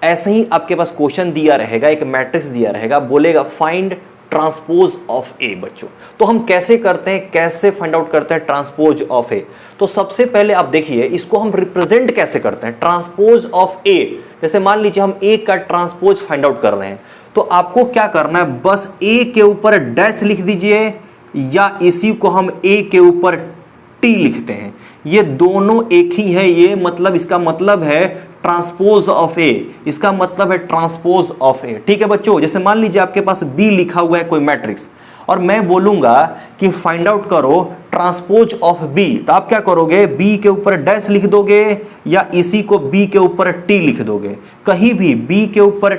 S1: ऐसे ही आपके पास क्वेश्चन दिया रहेगा, एक मैट्रिक्स दिया रहेगा, बोलेगा फाइंड ट्रांसपोज ऑफ ए बच्चों। तो हम कैसे करते हैं, कैसे फाइंड आउट करते हैं ट्रांसपोज ऑफ ए? तो सबसे पहले आप देखिए इसको हम रिप्रेजेंट कैसे करते हैं, ट्रांसपोज ऑफ ए। जैसे मान लीजिए हम ए का ट्रांसपोज फाइंड आउट कर रहे हैं, तो आपको क्या करना है, बस ए के ऊपर डैश लिख दीजिए या इसी को हम ए के ऊपर टी लिखते हैं, ये दोनों एक ही है। ये मतलब इसका मतलब है ट्रांसपोज ऑफ ए, इसका मतलब है ट्रांसपोज ऑफ ए। ठीक है बच्चों, जैसे मान लीजिए आपके पास बी लिखा हुआ है कोई मैट्रिक्स और मैं बोलूंगा कि फाइंड आउट करो ट्रांसपोज ऑफ बी, तो आप क्या करोगे, बी के ऊपर डैश लिख दोगे या इसी को बी के ऊपर टी लिख दोगे। कहीं भी बी के ऊपर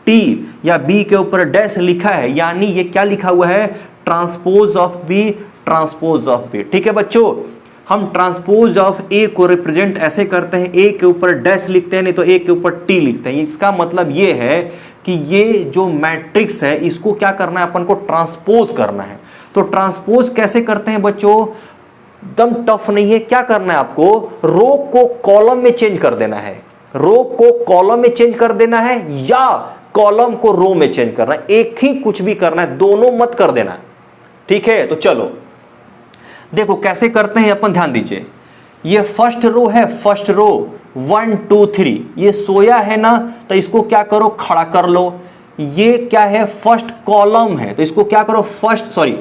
S1: टी या बी के ऊपर डैश लिखा है यानी ये क्या लिखा हुआ है, transpose of B, transpose of B. ठीक है बच्चों, हम ट्रांसपोज ऑफ ए को रिप्रेजेंट ऐसे करते हैं, ए के ऊपर डैश लिखते हैं, नहीं तो ए के ऊपर टी लिखते हैं। इसका मतलब ये है कि ये जो मैट्रिक्स है इसको क्या करना है, अपन को ट्रांसपोज करना है। तो ट्रांसपोज कैसे करते हैं बच्चों, एकदम टफ नहीं है। क्या करना है आपको, रो को कॉलम में चेंज कर देना है, रो को कॉलम में चेंज कर देना है या कॉलम को रो में चेंज करना है, एक ही कुछ भी करना है, दोनों मत कर देना। ठीक है, तो चलो देखो कैसे करते हैं अपन, ध्यान दीजिए। ये फर्स्ट रो है, फर्स्ट रो 1 2 3, ये सोया है ना, तो इसको क्या करो, खड़ा कर लो। ये क्या है, फर्स्ट कॉलम है, तो इसको क्या करो, फर्स्ट, सॉरी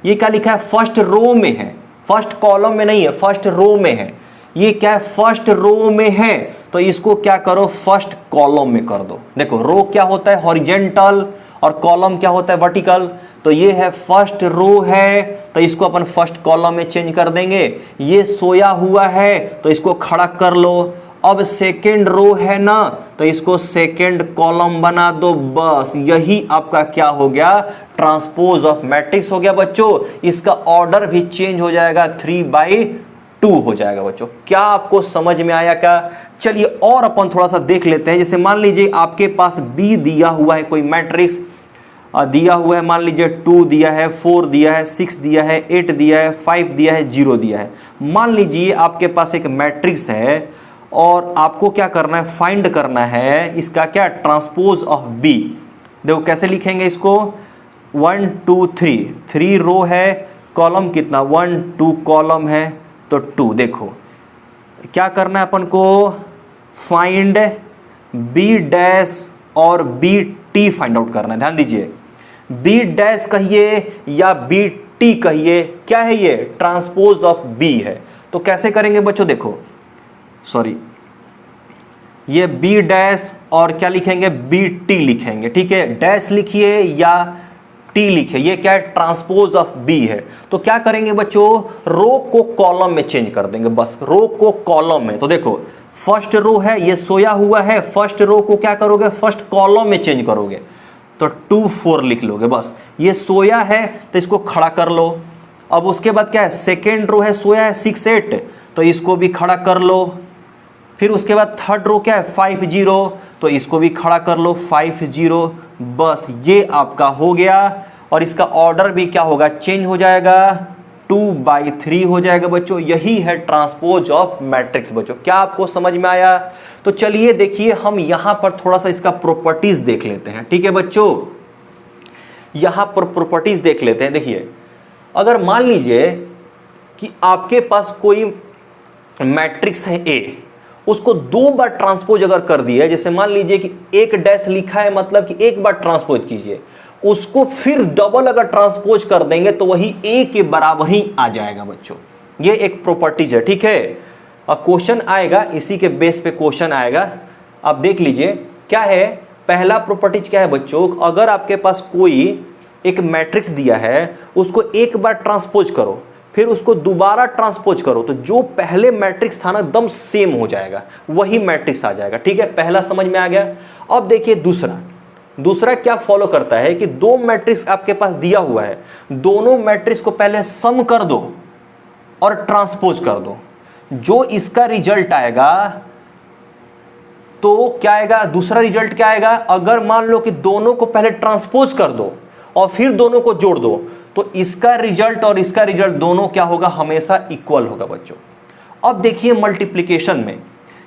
S1: ये क्या लिखा है, फर्स्ट रो में है, फर्स्ट कॉलम में नहीं है, फर्स्ट रो में है। ये क्या है, फर्स्ट रो में है, तो इसको क्या करो, फर्स्ट कॉलम में कर दो। देखो रो क्या होता है, हॉरिजेंटल, और कॉलम क्या होता है, वर्टिकल। तो ये है फर्स्ट रो है, तो इसको अपन फर्स्ट कॉलम में चेंज कर देंगे। ये सोया हुआ है तो इसको खड़ा कर लो। अब सेकेंड रो है ना, तो इसको सेकेंड कॉलम बना दो। बस यही आपका क्या हो गया, ट्रांसपोज ऑफ मैट्रिक्स हो गया बच्चों। इसका ऑर्डर भी चेंज हो जाएगा, 3/2 हो जाएगा बच्चों। क्या आपको समझ में आया क्या? चलिए और अपन थोड़ा सा देख लेते हैं। जैसे मान लीजिए आपके पास बी दिया हुआ है, कोई मैट्रिक्स दिया हुआ है, मान लीजिए 2 दिया है, 4 दिया है, 6 दिया है, 8 दिया है, 5 दिया है, 0 दिया है। मान लीजिए आपके पास एक मैट्रिक्स है और आपको क्या करना है, फाइंड करना है इसका क्या, ट्रांसपोज ऑफ बी। देखो कैसे लिखेंगे इसको, 1 2 3, 3 रो है, कॉलम कितना, 1 2 कॉलम है, तो 2। देखो क्या करना है अपन को, फाइंड बी डैश और बी टी फाइंड आउट करना है। ध्यान दीजिए, बी डैश कहिए या बी टी कहिए, क्या है ये, ट्रांसपोज ऑफ बी है। तो कैसे करेंगे बच्चों, देखो सॉरी, ये बी डैश और क्या लिखेंगे, बी टी लिखेंगे। ठीक है, डैश लिखिए या टी लिखिए, ये क्या है, ट्रांसपोज ऑफ बी है। तो क्या करेंगे बच्चों, रो को कॉलम में चेंज कर देंगे, बस रो को कॉलम में। तो देखो फर्स्ट रो है, ये सोया हुआ है, फर्स्ट रो को क्या करोगे, फर्स्ट कॉलम में चेंज करोगे, तो 2 4 लिख लोगे। बस ये सोया है तो इसको खड़ा कर लो। अब उसके बाद क्या है, सेकेंड रो है, सोया है 6 8, तो इसको भी खड़ा कर लो। फिर उसके बाद थर्ड रो क्या है, 5 0, तो इसको भी खड़ा कर लो, 5 0। बस ये आपका हो गया और इसका ऑर्डर भी क्या होगा, चेंज हो जाएगा, 2/3 हो जाएगा बच्चों। यही है ट्रांसपोज ऑफ मैट्रिक्स बच्चों। क्या आपको समझ में आया? तो चलिए देखिए हम यहां पर थोड़ा सा इसका प्रॉपर्टीज देख लेते हैं। ठीक है बच्चों, यहां पर प्रॉपर्टीज देख लेते हैं। देखिए अगर मान लीजिए कि आपके पास कोई मैट्रिक्स है ए, उसको 2 बार ट्रांसपोज अगर कर दिया, जैसे मान लीजिए कि एक डैश लिखा है, मतलब कि एक बार ट्रांसपोज कीजिए, उसको फिर डबल अगर ट्रांसपोज कर देंगे तो वही ए के बराबर ही आ जाएगा बच्चों। ये एक प्रॉपर्टीज है। ठीक है, क्वेश्चन आएगा, इसी के बेस पे क्वेश्चन आएगा। आप देख लीजिए क्या है, पहला प्रॉपर्टीज क्या है बच्चों, अगर आपके पास कोई एक मैट्रिक्स दिया है, उसको एक बार ट्रांसपोज करो, फिर उसको दोबारा ट्रांसपोज करो, तो जो पहले मैट्रिक्स था ना एकदम सेम हो जाएगा, वही मैट्रिक्स आ जाएगा। ठीक है, पहला समझ में आ गया। अब देखिए दूसरा क्या फॉलो करता है कि 2 मैट्रिक्स आपके पास दिया हुआ है, दोनों मैट्रिक्स को पहले सम कर दो और ट्रांसपोज कर दो। जो इसका रिजल्ट आएगा तो क्या आएगा, दूसरा रिजल्ट क्या आएगा, अगर मान लो कि दोनों को पहले ट्रांसपोज कर दो और फिर दोनों को जोड़ दो, तो इसका रिजल्ट और इसका रिजल्ट दोनों क्या होगा, हमेशा इक्वल होगा बच्चों। अब देखिए मल्टीप्लिकेशन में,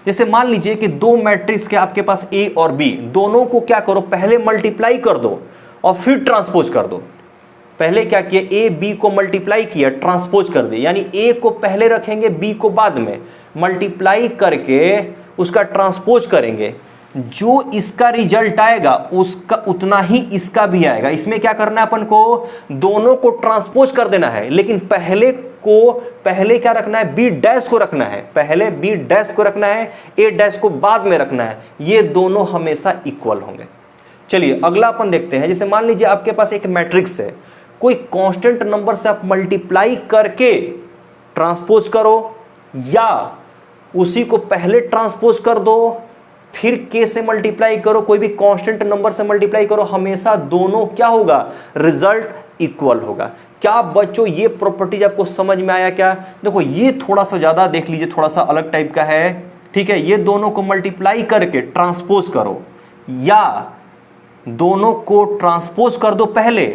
S1: जैसे मान लीजिए कि 2 मैट्रिक्स के आपके पास ए और बी, दोनों को क्या करो, पहले मल्टीप्लाई कर दो, और फिर ट्रांसपोज कर दो। पहले क्या किया, ए बी को मल्टीप्लाई किया, ट्रांसपोज कर दिया, यानी ए को पहले रखेंगे बी को बाद में, मल्टीप्लाई करके उसका ट्रांसपोज करेंगे, जो इसका रिजल्ट आएगा उसका उतना ही इसका भी आएगा। इसमें क्या करना है अपन को, दोनों को ट्रांसपोज कर देना है, लेकिन पहले क्या रखना है, बी डैश को रखना है, पहले बी डैश को रखना है, ए डैश को बाद में रखना है। ये दोनों हमेशा इक्वल होंगे। चलिए अगला अपन देखते हैं। जैसे मान लीजिए आपके पास एक मैट्रिक्स है, कोई कांस्टेंट नंबर से आप मल्टीप्लाई करके ट्रांसपोज करो, या उसी को पहले ट्रांसपोज कर दो फिर के से मल्टीप्लाई करो, कोई भी कांस्टेंट नंबर से मल्टीप्लाई करो, हमेशा दोनों क्या होगा, रिजल्ट इक्वल होगा। क्या बच्चों ये प्रॉपर्टीज आपको समझ में आया क्या? देखो ये थोड़ा सा ज्यादा देख लीजिए, थोड़ा सा अलग टाइप का है, ठीक है। ये दोनों को मल्टीप्लाई करके ट्रांसपोज करो, या दोनों को ट्रांसपोज कर दो पहले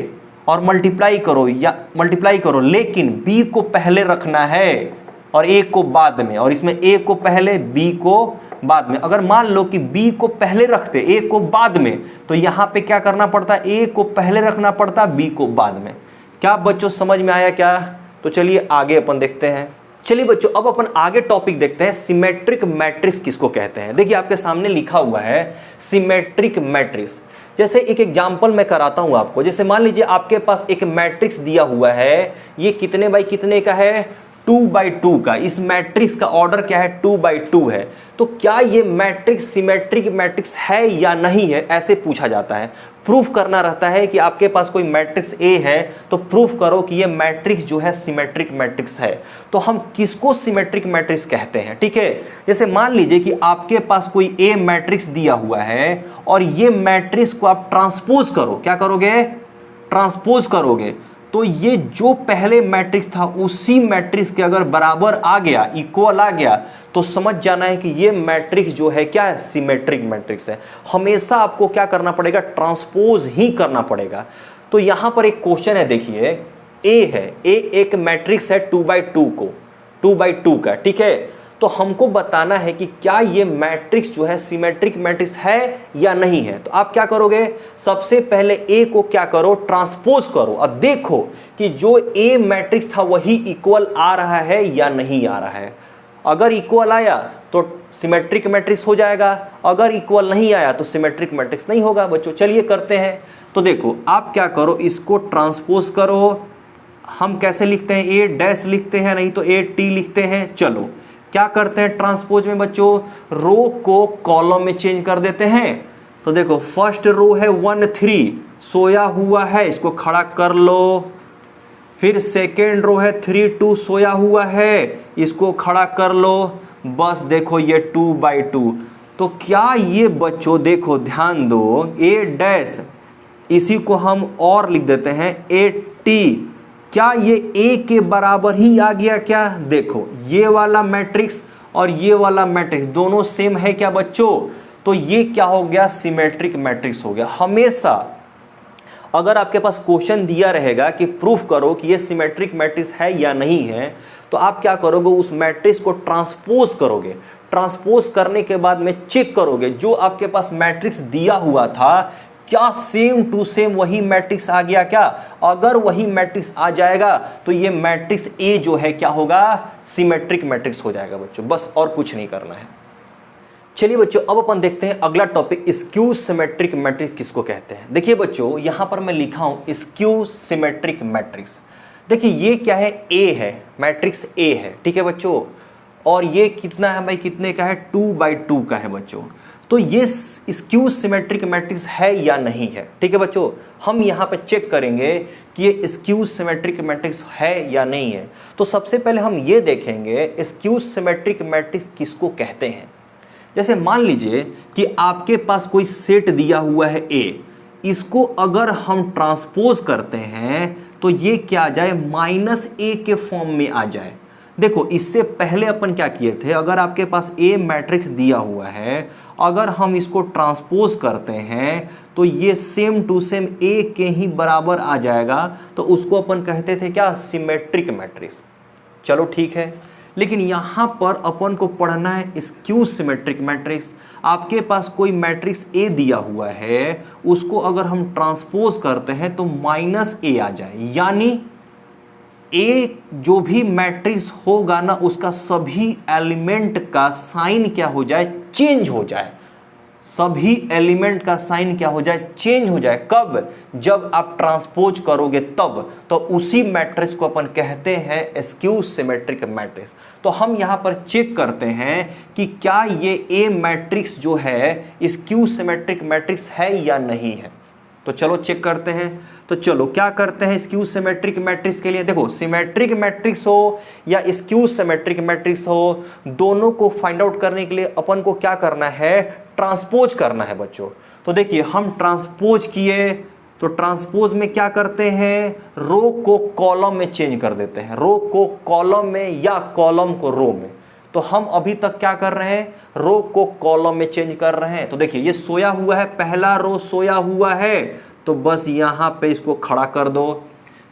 S1: और मल्टीप्लाई करो, या मल्टीप्लाई करो लेकिन बी को पहले रखना है और ए को बाद में, और इसमें ए को पहले बी को बाद में। अगर मान लो कि बी को पहले रखते ए को बाद में, तो यहां पे क्या करना पड़ता, ए को पहले रखना पड़ता बी को बाद में। क्या बच्चों समझ में आया क्या? तो चलिए आगे अपन देखते हैं। चलिए बच्चों अब अपन आगे टॉपिक देखते हैं, सिमेट्रिक मैट्रिक्स किसको कहते हैं। देखिए आपके सामने लिखा हुआ है सिमेट्रिक मैट्रिक्स। जैसे एक एग्जांपल मैं कराता हूं आपको। जैसे मान लीजिए आपके पास एक मैट्रिक्स दिया हुआ है, ये कितने बाई कितने का है, 2/2 का। इस मैट्रिक्स का ऑर्डर क्या है, 2/2 है। तो क्या ये मैट्रिक्स सिमेट्रिक मैट्रिक्स है या नहीं है, ऐसे पूछा जाता है। प्रूफ करना रहता है कि आपके पास कोई मैट्रिक्स ए है तो प्रूफ करो कि ये मैट्रिक्स जो है सिमेट्रिक मैट्रिक्स है। तो हम किसको सिमेट्रिक मैट्रिक्स कहते हैं, ठीक है। जैसे मान लीजिए कि आपके पास कोई ए मैट्रिक्स दिया हुआ है और ये मैट्रिक्स को आप ट्रांसपोज करो, क्या करोगे, ट्रांसपोज करोगे, तो ये जो पहले मैट्रिक्स था उसी मैट्रिक्स के अगर बराबर आ गया, इक्वल आ गया, तो समझ जाना है कि ये मैट्रिक्स जो है क्या है, सिमेट्रिक मैट्रिक्स है। हमेशा आपको क्या करना पड़ेगा, ट्रांसपोज ही करना पड़ेगा। तो यहां पर एक क्वेश्चन है, देखिए ए है, ए एक मैट्रिक्स है 2/2 का, ठीक है। तो हमको बताना है कि क्या ये मैट्रिक्स जो है सिमेट्रिक मैट्रिक्स है या नहीं है। तो आप क्या करोगे, सबसे पहले ए को क्या करो, ट्रांसपोज करो, अब देखो कि जो ए मैट्रिक्स था वही इक्वल आ रहा है या नहीं आ रहा है। अगर इक्वल आया तो सिमेट्रिक मैट्रिक्स हो जाएगा, अगर इक्वल नहीं आया तो सिमेट्रिक मैट्रिक्स नहीं होगा। बच्चों चलिए करते हैं। तो देखो आप क्या करो, इसको ट्रांसपोज करो। हम कैसे लिखते हैं, ए डैश लिखते हैं, नहीं तो ए टी लिखते हैं। चलो क्या करते हैं ट्रांसपोज में बच्चों, रो को कॉलम में चेंज कर देते हैं। तो देखो फर्स्ट रो है 1 3 सोया हुआ है, इसको खड़ा कर लो। फिर सेकेंड रो है 3 2 सोया हुआ है, इसको खड़ा कर लो। बस देखो ये 2/2। तो क्या ये बच्चों देखो ध्यान दो, ए डैश इसी को हम और लिख देते हैं ए टी, क्या ये ए के बराबर ही आ गया क्या? देखो ये वाला मैट्रिक्स और ये वाला मैट्रिक्स दोनों सेम है क्या बच्चों? तो ये क्या हो गया, सिमेट्रिक मैट्रिक्स हो गया। हमेशा अगर आपके पास क्वेश्चन दिया रहेगा कि प्रूफ करो कि ये सिमेट्रिक मैट्रिक्स है या नहीं है, तो आप क्या करोगे, उस मैट्रिक्स को ट्रांसपोज करोगे। ट्रांसपोज करने के बाद में चेक करोगे जो आपके पास मैट्रिक्स दिया हुआ था क्या सेम टू सेम वही मैट्रिक्स आ गया क्या? अगर वही मैट्रिक्स आ जाएगा तो ये मैट्रिक्स ए जो है क्या होगा, सिमेट्रिक मैट्रिक्स हो जाएगा बच्चों। बस और कुछ नहीं करना है। चलिए बच्चों अब अपन देखते हैं अगला टॉपिक, स्क्यू सिमेट्रिक मैट्रिक्स किसको कहते हैं। देखिए बच्चों यहां पर मैं लिखा हूं स्क्यू सिमेट्रिक मैट्रिक्स। देखिए ये क्या है, ए है, मैट्रिक्स ए है, ठीक है बच्चों। और ये कितना है भाई, कितने का है, 2/2 का है बच्चों। तो ये स्क्यू सिमेट्रिक मैट्रिक्स है या नहीं है, ठीक है बच्चों। हम यहाँ पे चेक करेंगे कि ये स्क्यू सिमेट्रिक मैट्रिक्स है या नहीं है। तो सबसे पहले हम ये देखेंगे स्क्यू सिमेट्रिक मैट्रिक्स किसको कहते हैं। जैसे मान लीजिए कि आपके पास कोई सेट दिया हुआ है ए, इसको अगर हम ट्रांसपोज करते हैं तो ये क्या आ जाए, -a के फॉर्म में आ जाए। देखो इससे पहले अपन क्या किए थे, अगर आपके पास ए मैट्रिक्स दिया हुआ है, अगर हम इसको ट्रांसपोज करते हैं तो ये सेम टू सेम ए के ही बराबर आ जाएगा, तो उसको अपन कहते थे क्या, सिमेट्रिक मैट्रिक्स। चलो ठीक है, लेकिन यहाँ पर अपन को पढ़ना है स्क्यू सिमेट्रिक मैट्रिक्स। आपके पास कोई मैट्रिक्स ए दिया हुआ है, उसको अगर हम ट्रांसपोज करते हैं तो -a आ जाए, यानी ए जो भी मैट्रिक्स होगा ना उसका सभी एलिमेंट का साइन क्या हो जाए, चेंज हो जाए। सभी एलिमेंट का साइन क्या हो जाए, चेंज हो जाए। कब? जब आप ट्रांसपोज करोगे तब। तो उसी मैट्रिक्स को अपन कहते हैं स्क्यू सिमेट्रिक मैट्रिक्स। तो हम यहां पर चेक करते हैं कि क्या ये ए मैट्रिक्स जो है स्क्यू सिमेट्रिक मैट्रिक्स है या नहीं है। तो चलो चेक करते हैं। तो चलो क्या करते हैं स्क्यू सिमेट्रिक मैट्रिक्स के लिए। देखो, सिमेट्रिक मैट्रिक्स हो या स्क्यू सिमेट्रिक मैट्रिक्स हो, दोनों को फाइंड आउट करने के लिए अपन को क्या करना है, ट्रांसपोज करना है बच्चों। तो देखिए हम ट्रांसपोज किए, तो ट्रांसपोज में क्या करते हैं, रो को कॉलम में चेंज कर देते हैं, रो को कॉलम में या कॉलम को रो में। तो हम अभी तक क्या कर रहे हैं, रो को कॉलम में चेंज कर रहे हैं। तो देखिए ये सोया हुआ है, पहला रो सोया हुआ है, तो बस यहां पे इसको खड़ा कर दो।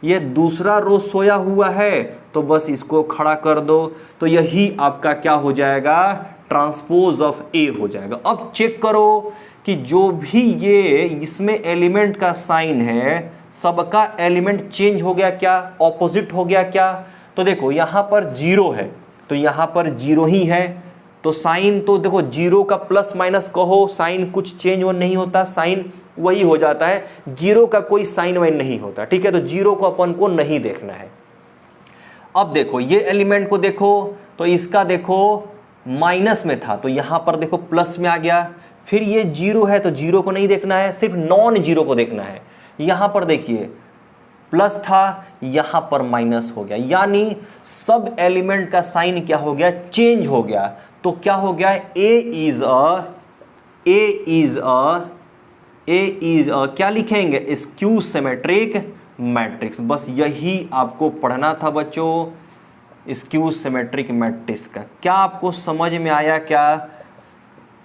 S1: ये दूसरा रो सोया हुआ है, तो बस इसको खड़ा कर दो। तो यही आपका क्या हो जाएगा, ट्रांसपोज ऑफ ए हो जाएगा। अब चेक करो कि जो भी ये इसमें एलिमेंट का साइन है, सबका एलिमेंट चेंज हो गया क्या, ऑपोजिट हो गया क्या। तो देखो यहां पर 0 है, तो यहां पर 0 ही है। तो साइन तो देखो 0 का प्लस माइनस कहो, साइन कुछ चेंज नहीं होता, साइन वही हो जाता है। 0 का कोई साइन वाइन नहीं होता, ठीक है। तो 0 को अपन को नहीं देखना है। अब देखो ये एलिमेंट को देखो, तो इसका देखो माइनस में था, तो यहां पर देखो प्लस में आ गया। फिर ये 0 है, तो 0 को नहीं देखना है, सिर्फ नॉन 0 को देखना है। यहां पर देखिए प्लस था, यहां पर माइनस हो गया, यानी सब एलिमेंट का साइन क्या हो गया, चेंज हो गया। तो क्या हो गया, ए इज अ क्या लिखेंगे, स्क्यू सिमेट्रिक मैट्रिक्स। बस यही आपको पढ़ना था बच्चों, स्क्यू सिमेट्रिक मैट्रिक्स का। क्या आपको समझ में आया क्या?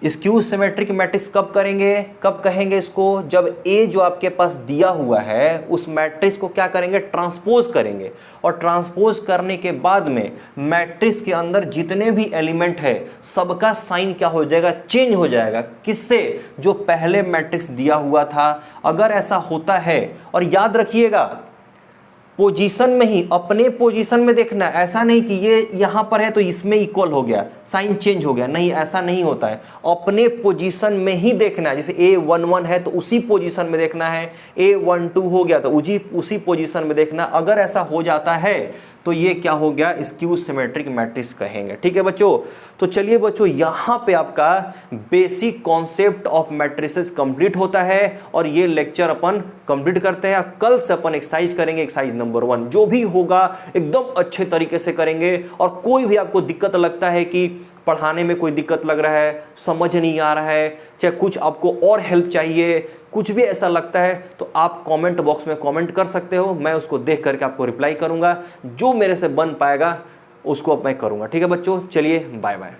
S1: स्क्यू सिमेट्रिक मैट्रिक्स कब करेंगे, कब कहेंगे इसको, जब ए जो आपके पास दिया हुआ है उस मैट्रिक्स को क्या करेंगे, ट्रांसपोज करेंगे। और ट्रांसपोज करने के बाद में मैट्रिक्स के अंदर जितने भी एलिमेंट है सबका साइन क्या हो जाएगा, चेंज हो जाएगा। किससे, जो पहले मैट्रिक्स दिया हुआ था। अगर ऐसा होता है, और याद रखिएगा पोजीशन में ही, अपने पोजीशन में देखना, ऐसा नहीं कि ये यहां पर है तो इसमें इक्वल हो गया, साइन चेंज हो गया, नहीं, ऐसा नहीं होता है। अपने पोजीशन में ही देखना है। जैसे A11 है तो उसी पोजीशन में देखना है, A12 हो गया तो उसी पोजीशन में देखना। अगर ऐसा हो जाता है तो ये क्या हो गया, स्क्यू सिमेट्रिक मैट्रिक्स कहेंगे, ठीक है बच्चों। तो चलिए बच्चों, यहां पे आपका basic concept of matrices complete होता है और ये लेक्चर अपन कंप्लीट करते हैं। कल से अपन एक्सरसाइज करेंगे, एक्सरसाइज नंबर 1 जो भी होगा एकदम अच्छे तरीके से करेंगे। और कोई भी आपको दिक्कत लगता है कि पढ़ाने में कोई दिक्कत लग रहा है, समझ नहीं आ रहा है, चाहे कुछ आपको और हेल्प चाहिए, कुछ भी ऐसा लगता है, तो आप कमेंट बॉक्स में कमेंट कर सकते हो। मैं उसको देख करके आपको रिप्लाई करूंगा, जो मेरे से बन पाएगा उसको मैं करूंगा, ठीक है बच्चों। चलिए बाय बाय।